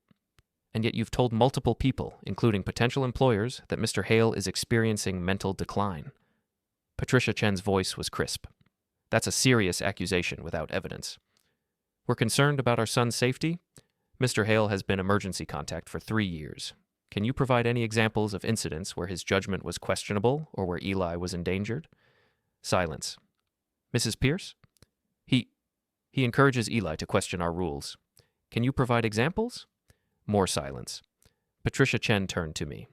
And yet you've told multiple people, including potential employers, that Mr. Hale is experiencing mental decline. Patricia Chen's voice was crisp. That's a serious accusation without evidence. We're concerned about our son's safety. Mr. Hale has been emergency contact for 3 years. Can you provide any examples of incidents where his judgment was questionable or where Eli was endangered? Silence. Mrs. Pierce? He encourages Eli to question our rules. Can you provide examples? More silence. Patricia Chen turned to me.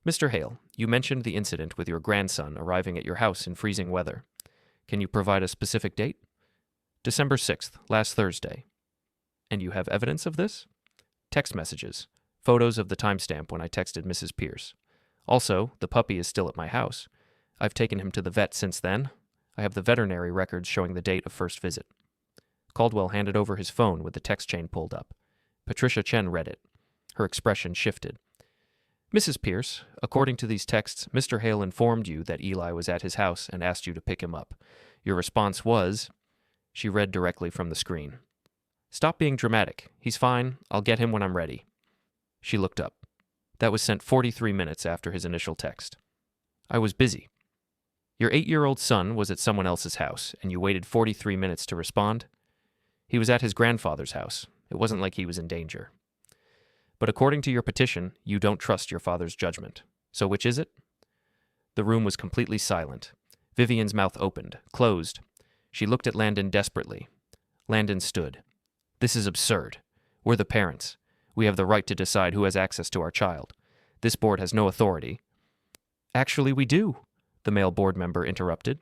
Mr. Hale, you mentioned the incident with your grandson arriving at your house in freezing weather. Can you provide a specific date? December 6th, last Thursday. And you have evidence of this? Text messages. Photos of the timestamp when I texted Mrs. Pierce. Also, the puppy is still at my house. I've taken him to the vet since then. I have the veterinary records showing the date of first visit. Caldwell handed over his phone with the text chain pulled up. Patricia Chen read it. Her expression shifted. Mrs. Pierce, according to these texts, Mr. Hale informed you that Eli was at his house and asked you to pick him up. Your response was... She read directly from the screen. Stop being dramatic. He's fine. I'll get him when I'm ready. She looked up. That was sent 43 minutes after his initial text. I was busy. Your 8-year-old son was at someone else's house, and you waited 43 minutes to respond? He was at his grandfather's house. It wasn't like he was in danger. But according to your petition, you don't trust your father's judgment. So which is it? The room was completely silent. Vivian's mouth opened, closed. She looked at Landon desperately. Landon stood. This is absurd. We're the parents. We have the right to decide who has access to our child. This board has no authority. Actually, we do, the male board member interrupted.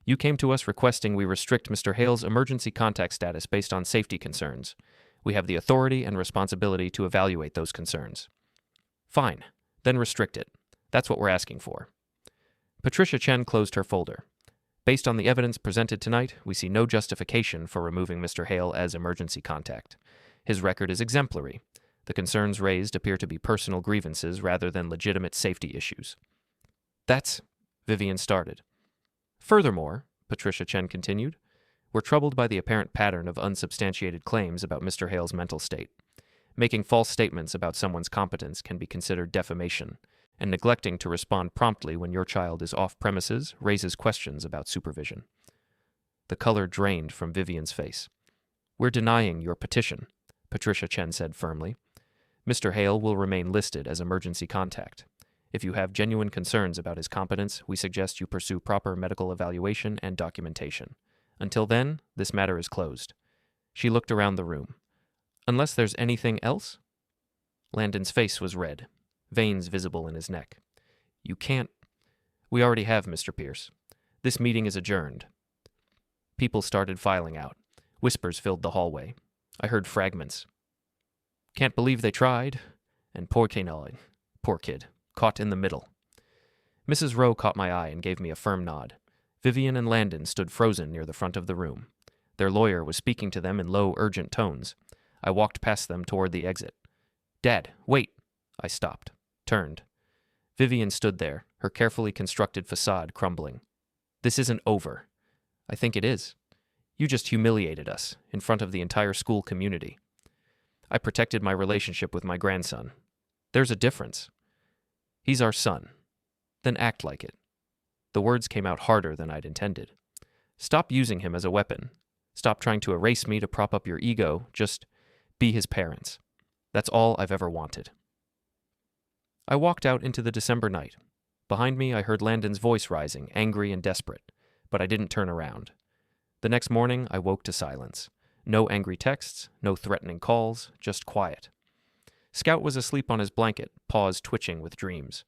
You came to us requesting we restrict Mr. Hale's emergency contact status based on safety concerns. We have the authority and responsibility to evaluate those concerns. Fine, then restrict it. That's what we're asking for. Patricia Chen closed her folder. Based on the evidence presented tonight, we see no justification for removing Mr. Hale as emergency contact. His record is exemplary. The concerns raised appear to be personal grievances rather than legitimate safety issues. That's... Vivian started. Furthermore, Patricia Chen continued, we're troubled by the apparent pattern of unsubstantiated claims about Mr. Hale's mental state. Making false statements about someone's competence can be considered defamation, and neglecting to respond promptly when your child is off premises raises questions about supervision. The color drained from Vivian's face. We're denying your petition, Patricia Chen said firmly. Mr. Hale will remain listed as emergency contact. If you have genuine concerns about his competence, we suggest you pursue proper medical evaluation and documentation. Until then, this matter is closed. She looked around the room. Unless there's anything else? Landon's face was red, veins visible in his neck. You can't... We already have, Mr. Pierce. This meeting is adjourned. People started filing out. Whispers filled the hallway. I heard fragments. Can't believe they tried. And poor kid, caught in the middle. Mrs. Rowe caught my eye and gave me a firm nod. Vivian and Landon stood frozen near the front of the room. Their lawyer was speaking to them in low, urgent tones. I walked past them toward the exit. Dad, wait! I stopped, turned. Vivian stood there, her carefully constructed facade crumbling. This isn't over. I think it is. You just humiliated us, in front of the entire school community. I protected my relationship with my grandson. There's a difference. He's our son. Then act like it. The words came out harder than I'd intended. Stop using him as a weapon. Stop trying to erase me to prop up your ego. Just be his parents. That's all I've ever wanted. I walked out into the December night. Behind me, I heard Landon's voice rising, angry and desperate, but I didn't turn around. The next morning, I woke to silence. No angry texts, no threatening calls, just quiet. Scout was asleep on his blanket, paws twitching with dreams.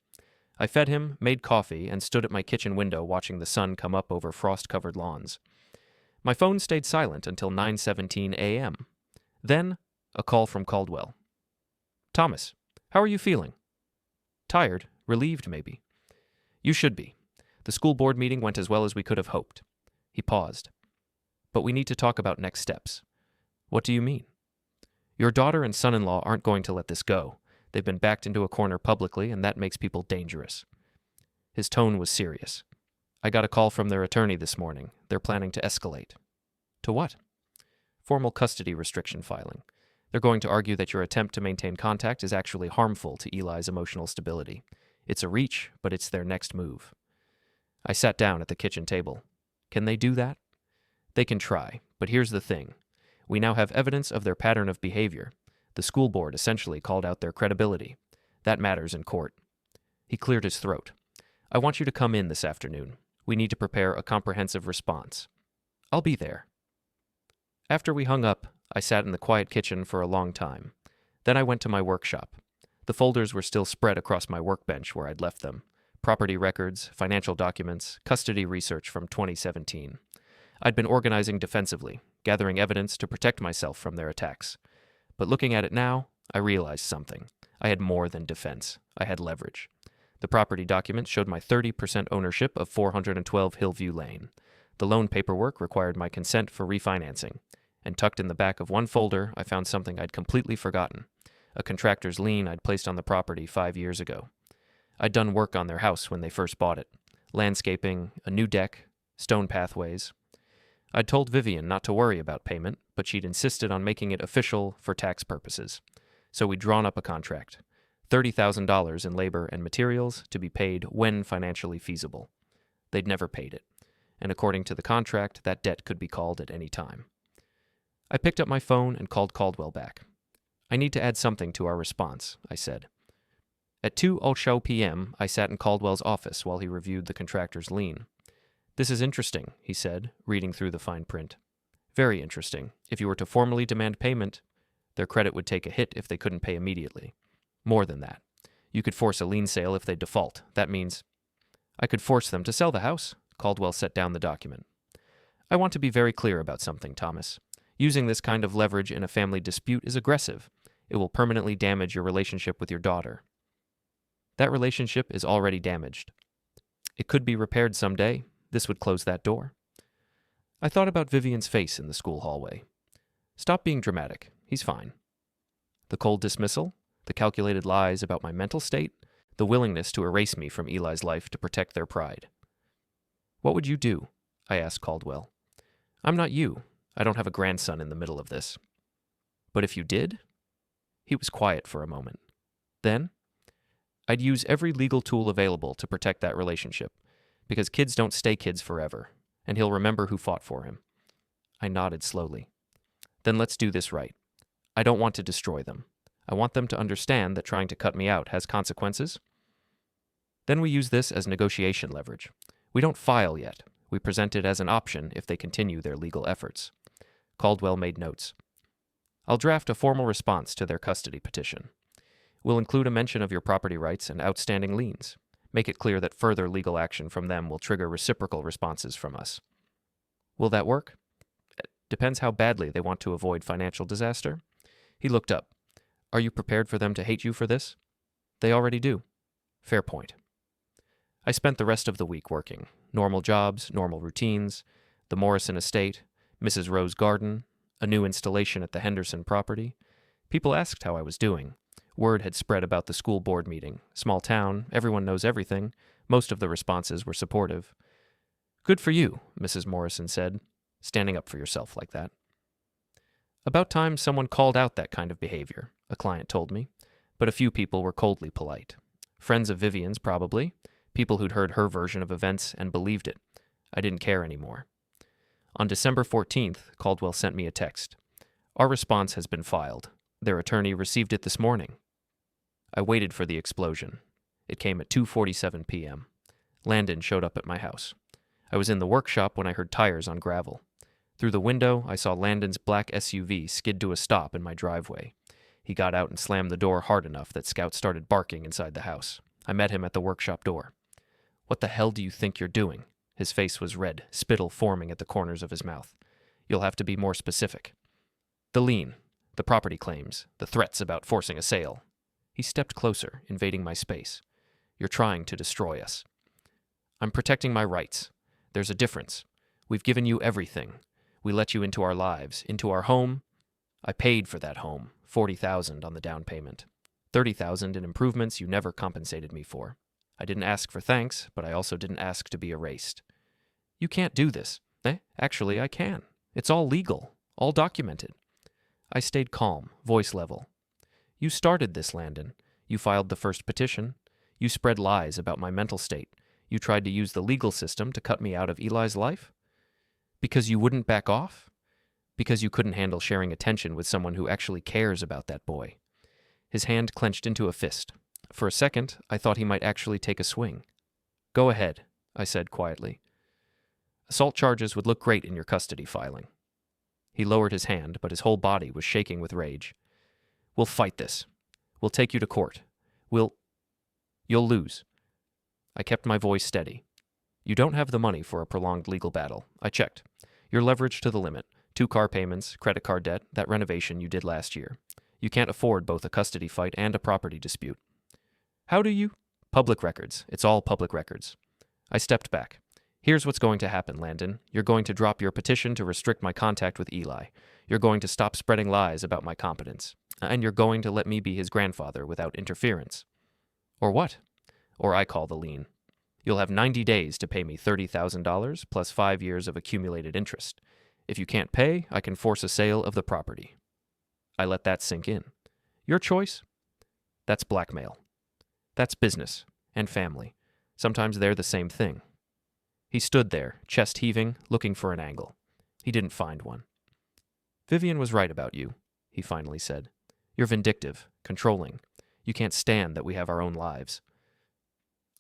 I fed him, made coffee, and stood at my kitchen window watching the sun come up over frost-covered lawns. My phone stayed silent until 9:17 a.m. Then, a call from Caldwell. "Thomas, how are you feeling?" "Tired, relieved maybe." "You should be. The school board meeting went as well as we could have hoped." He paused. "But we need to talk about next steps." "What do you mean?" "Your daughter and son-in-law aren't going to let this go. They've been backed into a corner publicly, and that makes people dangerous." His tone was serious. "I got a call from their attorney this morning. They're planning to escalate." "To what?" "Formal custody restriction filing. They're going to argue that your attempt to maintain contact is actually harmful to Eli's emotional stability. It's a reach, but it's their next move." I sat down at the kitchen table. "Can they do that?" "They can try, but here's the thing. We now have evidence of their pattern of behavior. The school board essentially called out their credibility. That matters in court." He cleared his throat. "I want you to come in this afternoon. We need to prepare a comprehensive response." "I'll be there." After we hung up, I sat in the quiet kitchen for a long time. Then I went to my workshop. The folders were still spread across my workbench where I'd left them. Property records, financial documents, custody research from 2017. I'd been organizing defensively, gathering evidence to protect myself from their attacks. But looking at it now, I realized something. I had more than defense. I had leverage. The property documents showed my 30% ownership of 412 Hillview Lane. The loan paperwork required my consent for refinancing. And tucked in the back of one folder, I found something I'd completely forgotten. A contractor's lien I'd placed on the property 5 years ago. I'd done work on their house when they first bought it. Landscaping, a new deck, stone pathways. I'd told Vivian not to worry about payment, but she'd insisted on making it official for tax purposes. So we'd drawn up a contract. $30,000 in labor and materials to be paid when financially feasible. They'd never paid it. And according to the contract, that debt could be called at any time. I picked up my phone and called Caldwell back. "I need to add something to our response," I said. At 2:00 p.m., I sat in Caldwell's office while he reviewed the contractor's lien. "This is interesting," he said, reading through the fine print. "Very interesting. If you were to formally demand payment, their credit would take a hit if they couldn't pay immediately. More than that. You could force a lien sale if they default. That means—" "I could force them to sell the house." Caldwell set down the document. "I want to be very clear about something, Thomas. Using this kind of leverage in a family dispute is aggressive. It will permanently damage your relationship with your daughter." "That relationship is already damaged." "It could be repaired someday. This would close that door." I thought about Vivian's face in the school hallway. "Stop being dramatic. He's fine." The cold dismissal, the calculated lies about my mental state, the willingness to erase me from Eli's life to protect their pride. "What would you do?" I asked Caldwell. "I'm not you. I don't have a grandson in the middle of this." "But if you did?" He was quiet for a moment. "Then?" "I'd use every legal tool available to protect that relationship, because kids don't stay kids forever, and he'll remember who fought for him." I nodded slowly. "Then let's do this right. I don't want to destroy them. I want them to understand that trying to cut me out has consequences. Then we use this as negotiation leverage. We don't file yet. We present it as an option if they continue their legal efforts." Caldwell made notes. "I'll draft a formal response to their custody petition. We'll include a mention of your property rights and outstanding liens. Make it clear that further legal action from them will trigger reciprocal responses from us." "Will that work?" "Depends how badly they want to avoid financial disaster." He looked up. "Are you prepared for them to hate you for this?" "They already do." "Fair point." I spent the rest of the week working. Normal jobs, normal routines, the Morrison estate, Mrs. Rowe's garden, a new installation at the Henderson property. People asked how I was doing. Word had spread about the school board meeting. Small town, everyone knows everything. Most of the responses were supportive. "Good for you," Mrs. Morrison said, "standing up for yourself like that." "About time someone called out that kind of behavior," a client told me, but a few people were coldly polite. Friends of Vivian's, probably. People who'd heard her version of events and believed it. I didn't care anymore. On December 14th, Caldwell sent me a text. "Our response has been filed. Their attorney received it this morning." I waited for the explosion. It came at 2:47 p.m. Landon showed up at my house. I was in the workshop when I heard tires on gravel. Through the window, I saw Landon's black SUV skid to a stop in my driveway. He got out and slammed the door hard enough that Scout started barking inside the house. I met him at the workshop door. "What the hell do you think you're doing?" His face was red, spittle forming at the corners of his mouth. You'll have to be more specific. The lien, the property claims, the threats about forcing a sale. He stepped closer, invading my space. You're trying to destroy us. I'm protecting my rights. There's a difference. We've given you everything. We let you into our lives, into our home. I paid for that home, $40,000 on the down payment. $30,000 in improvements you never compensated me for. I didn't ask for thanks, but I also didn't ask to be erased. You can't do this. Actually, I can. It's all legal, all documented. I stayed calm, voice level. You started this, Landon. You filed the first petition. You spread lies about my mental state. You tried to use the legal system to cut me out of Eli's life? Because you wouldn't back off? Because you couldn't handle sharing attention with someone who actually cares about that boy? His hand clenched into a fist. For a second, I thought he might actually take a swing. Go ahead, I said quietly. Assault charges would look great in your custody filing. He lowered his hand, but his whole body was shaking with rage. We'll fight this. We'll take you to court. You'll lose. I kept my voice steady. You don't have the money for a prolonged legal battle. I checked. You're leveraged to the limit. 2 car payments, credit card debt, that renovation you did last year. You can't afford both a custody fight and a property dispute. How do you? Public records. It's all public records. I stepped back. Here's what's going to happen, Landon. You're going to drop your petition to restrict my contact with Eli. You're going to stop spreading lies about my competence. And you're going to let me be his grandfather without interference. Or what? Or I call the lien. You'll have 90 days to pay me $30,000 plus 5 years of accumulated interest. If you can't pay, I can force a sale of the property. I let that sink in. Your choice? That's blackmail. That's business and family. Sometimes they're the same thing. He stood there, chest heaving, looking for an angle. He didn't find one. Vivian was right about you, he finally said. You're vindictive, controlling. You can't stand that we have our own lives.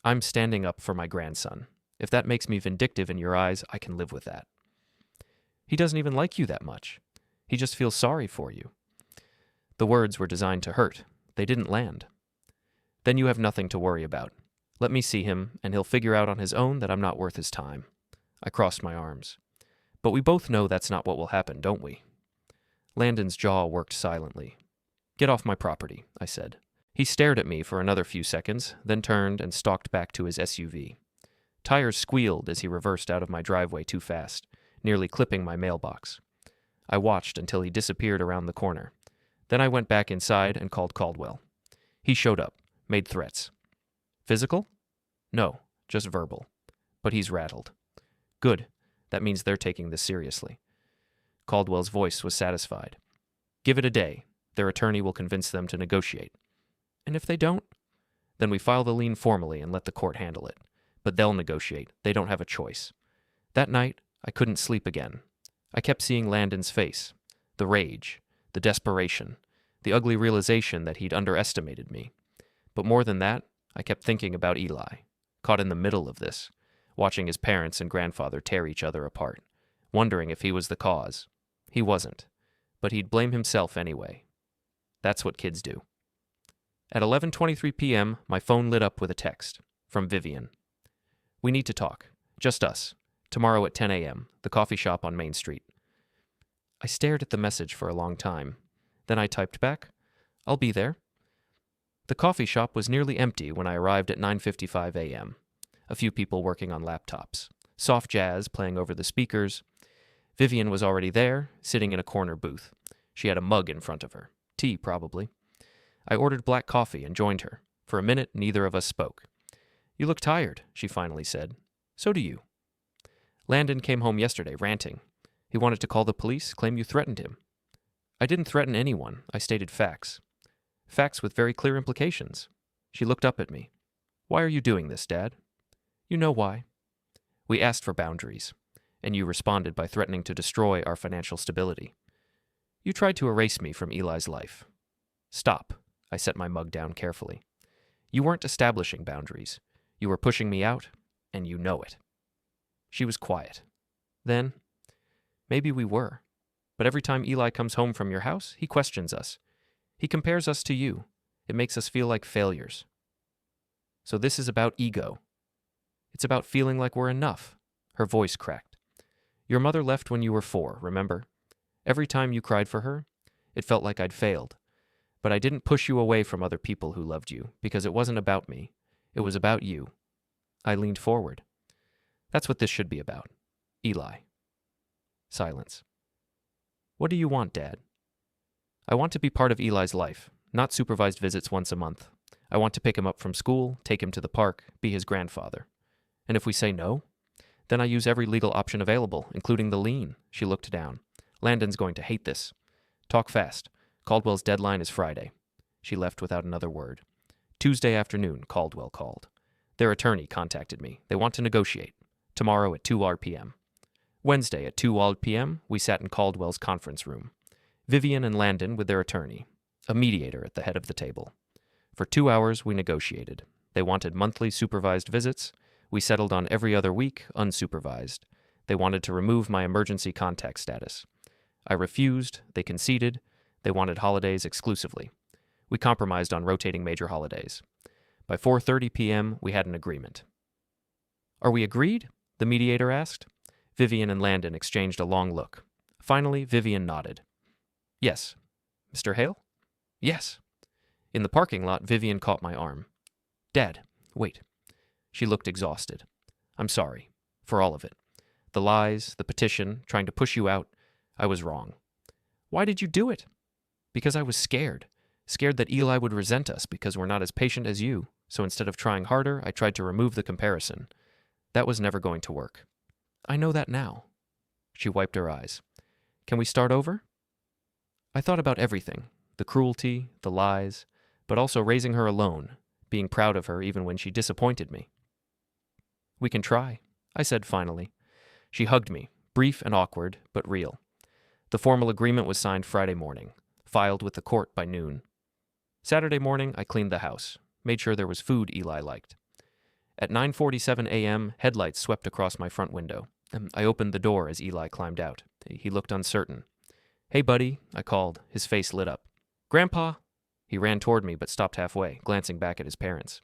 I'm standing up for my grandson. If that makes me vindictive in your eyes, I can live with that. He doesn't even like you that much. He just feels sorry for you. The words were designed to hurt. They didn't land. Then you have nothing to worry about. Let me see him, and he'll figure out on his own that I'm not worth his time. I crossed my arms. But we both know that's not what will happen, don't we? Landon's jaw worked silently. Get off my property, I said. He stared at me for another few seconds, then turned and stalked back to his SUV. Tires squealed as he reversed out of my driveway too fast, nearly clipping my mailbox. I watched until he disappeared around the corner. Then I went back inside and called Caldwell. He showed up, made threats. Physical? No, just verbal. But he's rattled. Good. That means they're taking this seriously. Caldwell's voice was satisfied. Give it a day. Their attorney will convince them to negotiate. And if they don't? Then we file the lien formally and let the court handle it. But they'll negotiate. They don't have a choice. That night, I couldn't sleep again. I kept seeing Landon's face. The rage. The desperation. The ugly realization that he'd underestimated me. But more than that, I kept thinking about Eli, caught in the middle of this, watching his parents and grandfather tear each other apart, wondering if he was the cause. He wasn't, but he'd blame himself anyway. That's what kids do. At 11:23 p.m., my phone lit up with a text from Vivian. We need to talk. Just us. Tomorrow at 10 a.m., the coffee shop on Main Street. I stared at the message for a long time. Then I typed back, I'll be there. The coffee shop was nearly empty when I arrived at 9:55 a.m. A few people working on laptops. Soft jazz playing over the speakers. Vivian was already there, sitting in a corner booth. She had a mug in front of her. Tea, probably. I ordered black coffee and joined her. For a minute, neither of us spoke. You look tired, she finally said. So do you. Landon came home yesterday, ranting. He wanted to call the police, claim you threatened him. I didn't threaten anyone. I stated facts. Facts with very clear implications. She looked up at me. Why are you doing this, Dad? You know why. We asked for boundaries, and you responded by threatening to destroy our financial stability. You tried to erase me from Eli's life. Stop. I set my mug down carefully. You weren't establishing boundaries. You were pushing me out, and you know it. She was quiet. Then, maybe we were. But every time Eli comes home from your house, he questions us. He compares us to you. It makes us feel like failures. So this is about ego. It's about feeling like we're enough. Her voice cracked. Your mother left when you were 4, remember? Every time you cried for her, it felt like I'd failed. But I didn't push you away from other people who loved you, because it wasn't about me. It was about you. I leaned forward. That's what this should be about. Eli. Silence. What do you want, Dad? I want to be part of Eli's life, not supervised visits once a month. I want to pick him up from school, take him to the park, be his grandfather. And if we say no, then I use every legal option available, including the lien. She looked down. Landon's going to hate this. Talk fast. Caldwell's deadline is Friday. She left without another word. Tuesday afternoon, Caldwell called. Their attorney contacted me. They want to negotiate. Tomorrow at 2 p.m. Wednesday at 2 p.m., we sat in Caldwell's conference room. Vivian and Landon with their attorney, a mediator at the head of the table. For 2 hours, we negotiated. They wanted monthly supervised visits. We settled on every other week, unsupervised. They wanted to remove my emergency contact status. I refused. They conceded. They wanted holidays exclusively. We compromised on rotating major holidays. By 4:30 p.m., we had an agreement. Are we agreed? The mediator asked. Vivian and Landon exchanged a long look. Finally, Vivian nodded. Yes. Mr. Hale? Yes. In the parking lot, Vivian caught my arm. Dad, wait. She looked exhausted. I'm sorry. For all of it. The lies, the petition, trying to push you out. I was wrong. Why did you do it? Because I was scared. Scared that Eli would resent us because we're not as patient as you. So instead of trying harder, I tried to remove the comparison. That was never going to work. I know that now. She wiped her eyes. Can we start over? I thought about everything. The cruelty, the lies, but also raising her alone, being proud of her even when she disappointed me. We can try, I said finally. She hugged me, brief and awkward, but real. The formal agreement was signed Friday morning, filed with the court by noon. Saturday morning, I cleaned the house, made sure there was food Eli liked. At 9:47 a.m., headlights swept across my front window. I opened the door as Eli climbed out. He looked uncertain. Hey, buddy, I called. His face lit up. Grandpa! He ran toward me but stopped halfway, glancing back at his parents.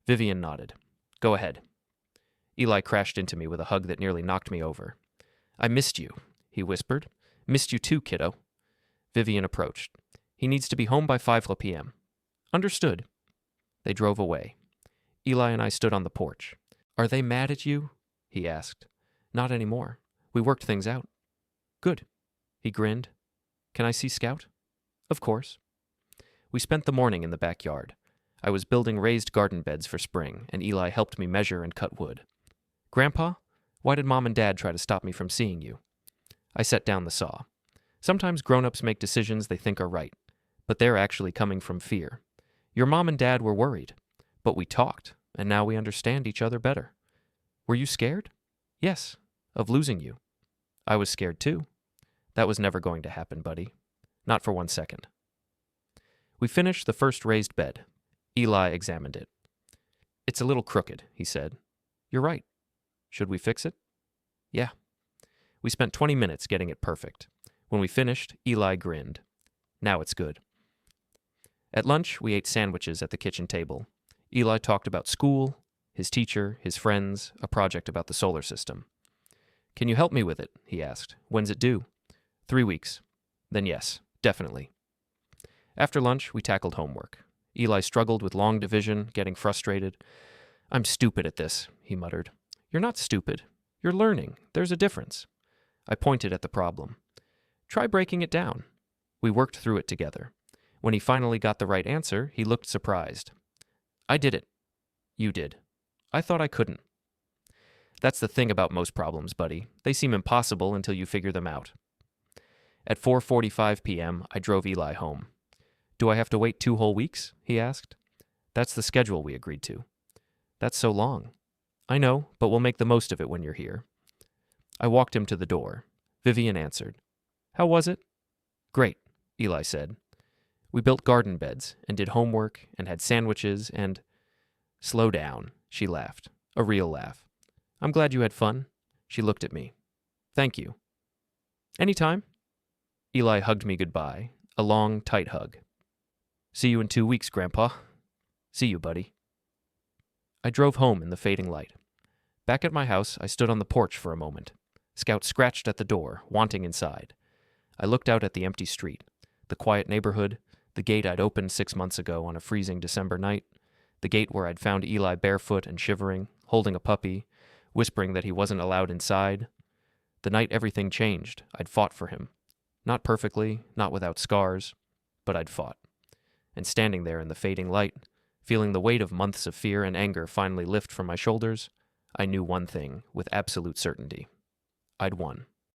Vivian nodded. Go ahead. Eli crashed into me with a hug that nearly knocked me over. I missed you, he whispered. Missed you too, kiddo. Vivian approached. He needs to be home by 5 p.m. Understood. They drove away. Eli and I stood on the porch. Are they mad at you? He asked. Not anymore. We worked things out. Good. He grinned. Can I see Scout? Of course. We spent the morning in the backyard. I was building raised garden beds for spring, and Eli helped me measure and cut wood. Grandpa, why did Mom and Dad try to stop me from seeing you? I set down the saw. Sometimes grown-ups make decisions they think are right, but they're actually coming from fear. Your Mom and Dad were worried, but we talked, and now we understand each other better. Were you scared? Yes, of losing you. I was scared too. That was never going to happen, buddy. Not for 1 second. We finished the first raised bed. Eli examined it. It's a little crooked, he said. You're right. Should we fix it? Yeah. We spent 20 minutes getting it perfect. When we finished, Eli grinned. Now it's good. At lunch, we ate sandwiches at the kitchen table. Eli talked about school, his teacher, his friends, a project about the solar system. Can you help me with it? He asked. When's it due? 3 weeks. Then yes, definitely. After lunch, we tackled homework. Eli struggled with long division, getting frustrated. I'm stupid at this, he muttered. You're not stupid. You're learning. There's a difference. I pointed at the problem. Try breaking it down. We worked through it together. When he finally got the right answer, he looked surprised. I did it. You did. I thought I couldn't. That's the thing about most problems, buddy. They seem impossible until you figure them out. At 4:45 p.m., I drove Eli home. Do I have to wait 2 whole weeks? He asked. That's the schedule we agreed to. That's so long. I know, but we'll make the most of it when you're here. I walked him to the door. Vivian answered. How was it? Great, Eli said. We built garden beds and did homework and had sandwiches and... Slow down, she laughed. A real laugh. I'm glad you had fun. She looked at me. Thank you. Anytime. Eli hugged me goodbye, a long, tight hug. See you in 2 weeks, Grandpa. See you, buddy. I drove home in the fading light. Back at my house, I stood on the porch for a moment. Scout scratched at the door, wanting inside. I looked out at the empty street, the quiet neighborhood, the gate I'd opened 6 months ago on a freezing December night, the gate where I'd found Eli barefoot and shivering, holding a puppy, whispering that he wasn't allowed inside. The night everything changed, I'd fought for him. Not perfectly, not without scars, but I'd fought. And standing there in the fading light, feeling the weight of months of fear and anger finally lift from my shoulders, I knew one thing with absolute certainty. I'd won.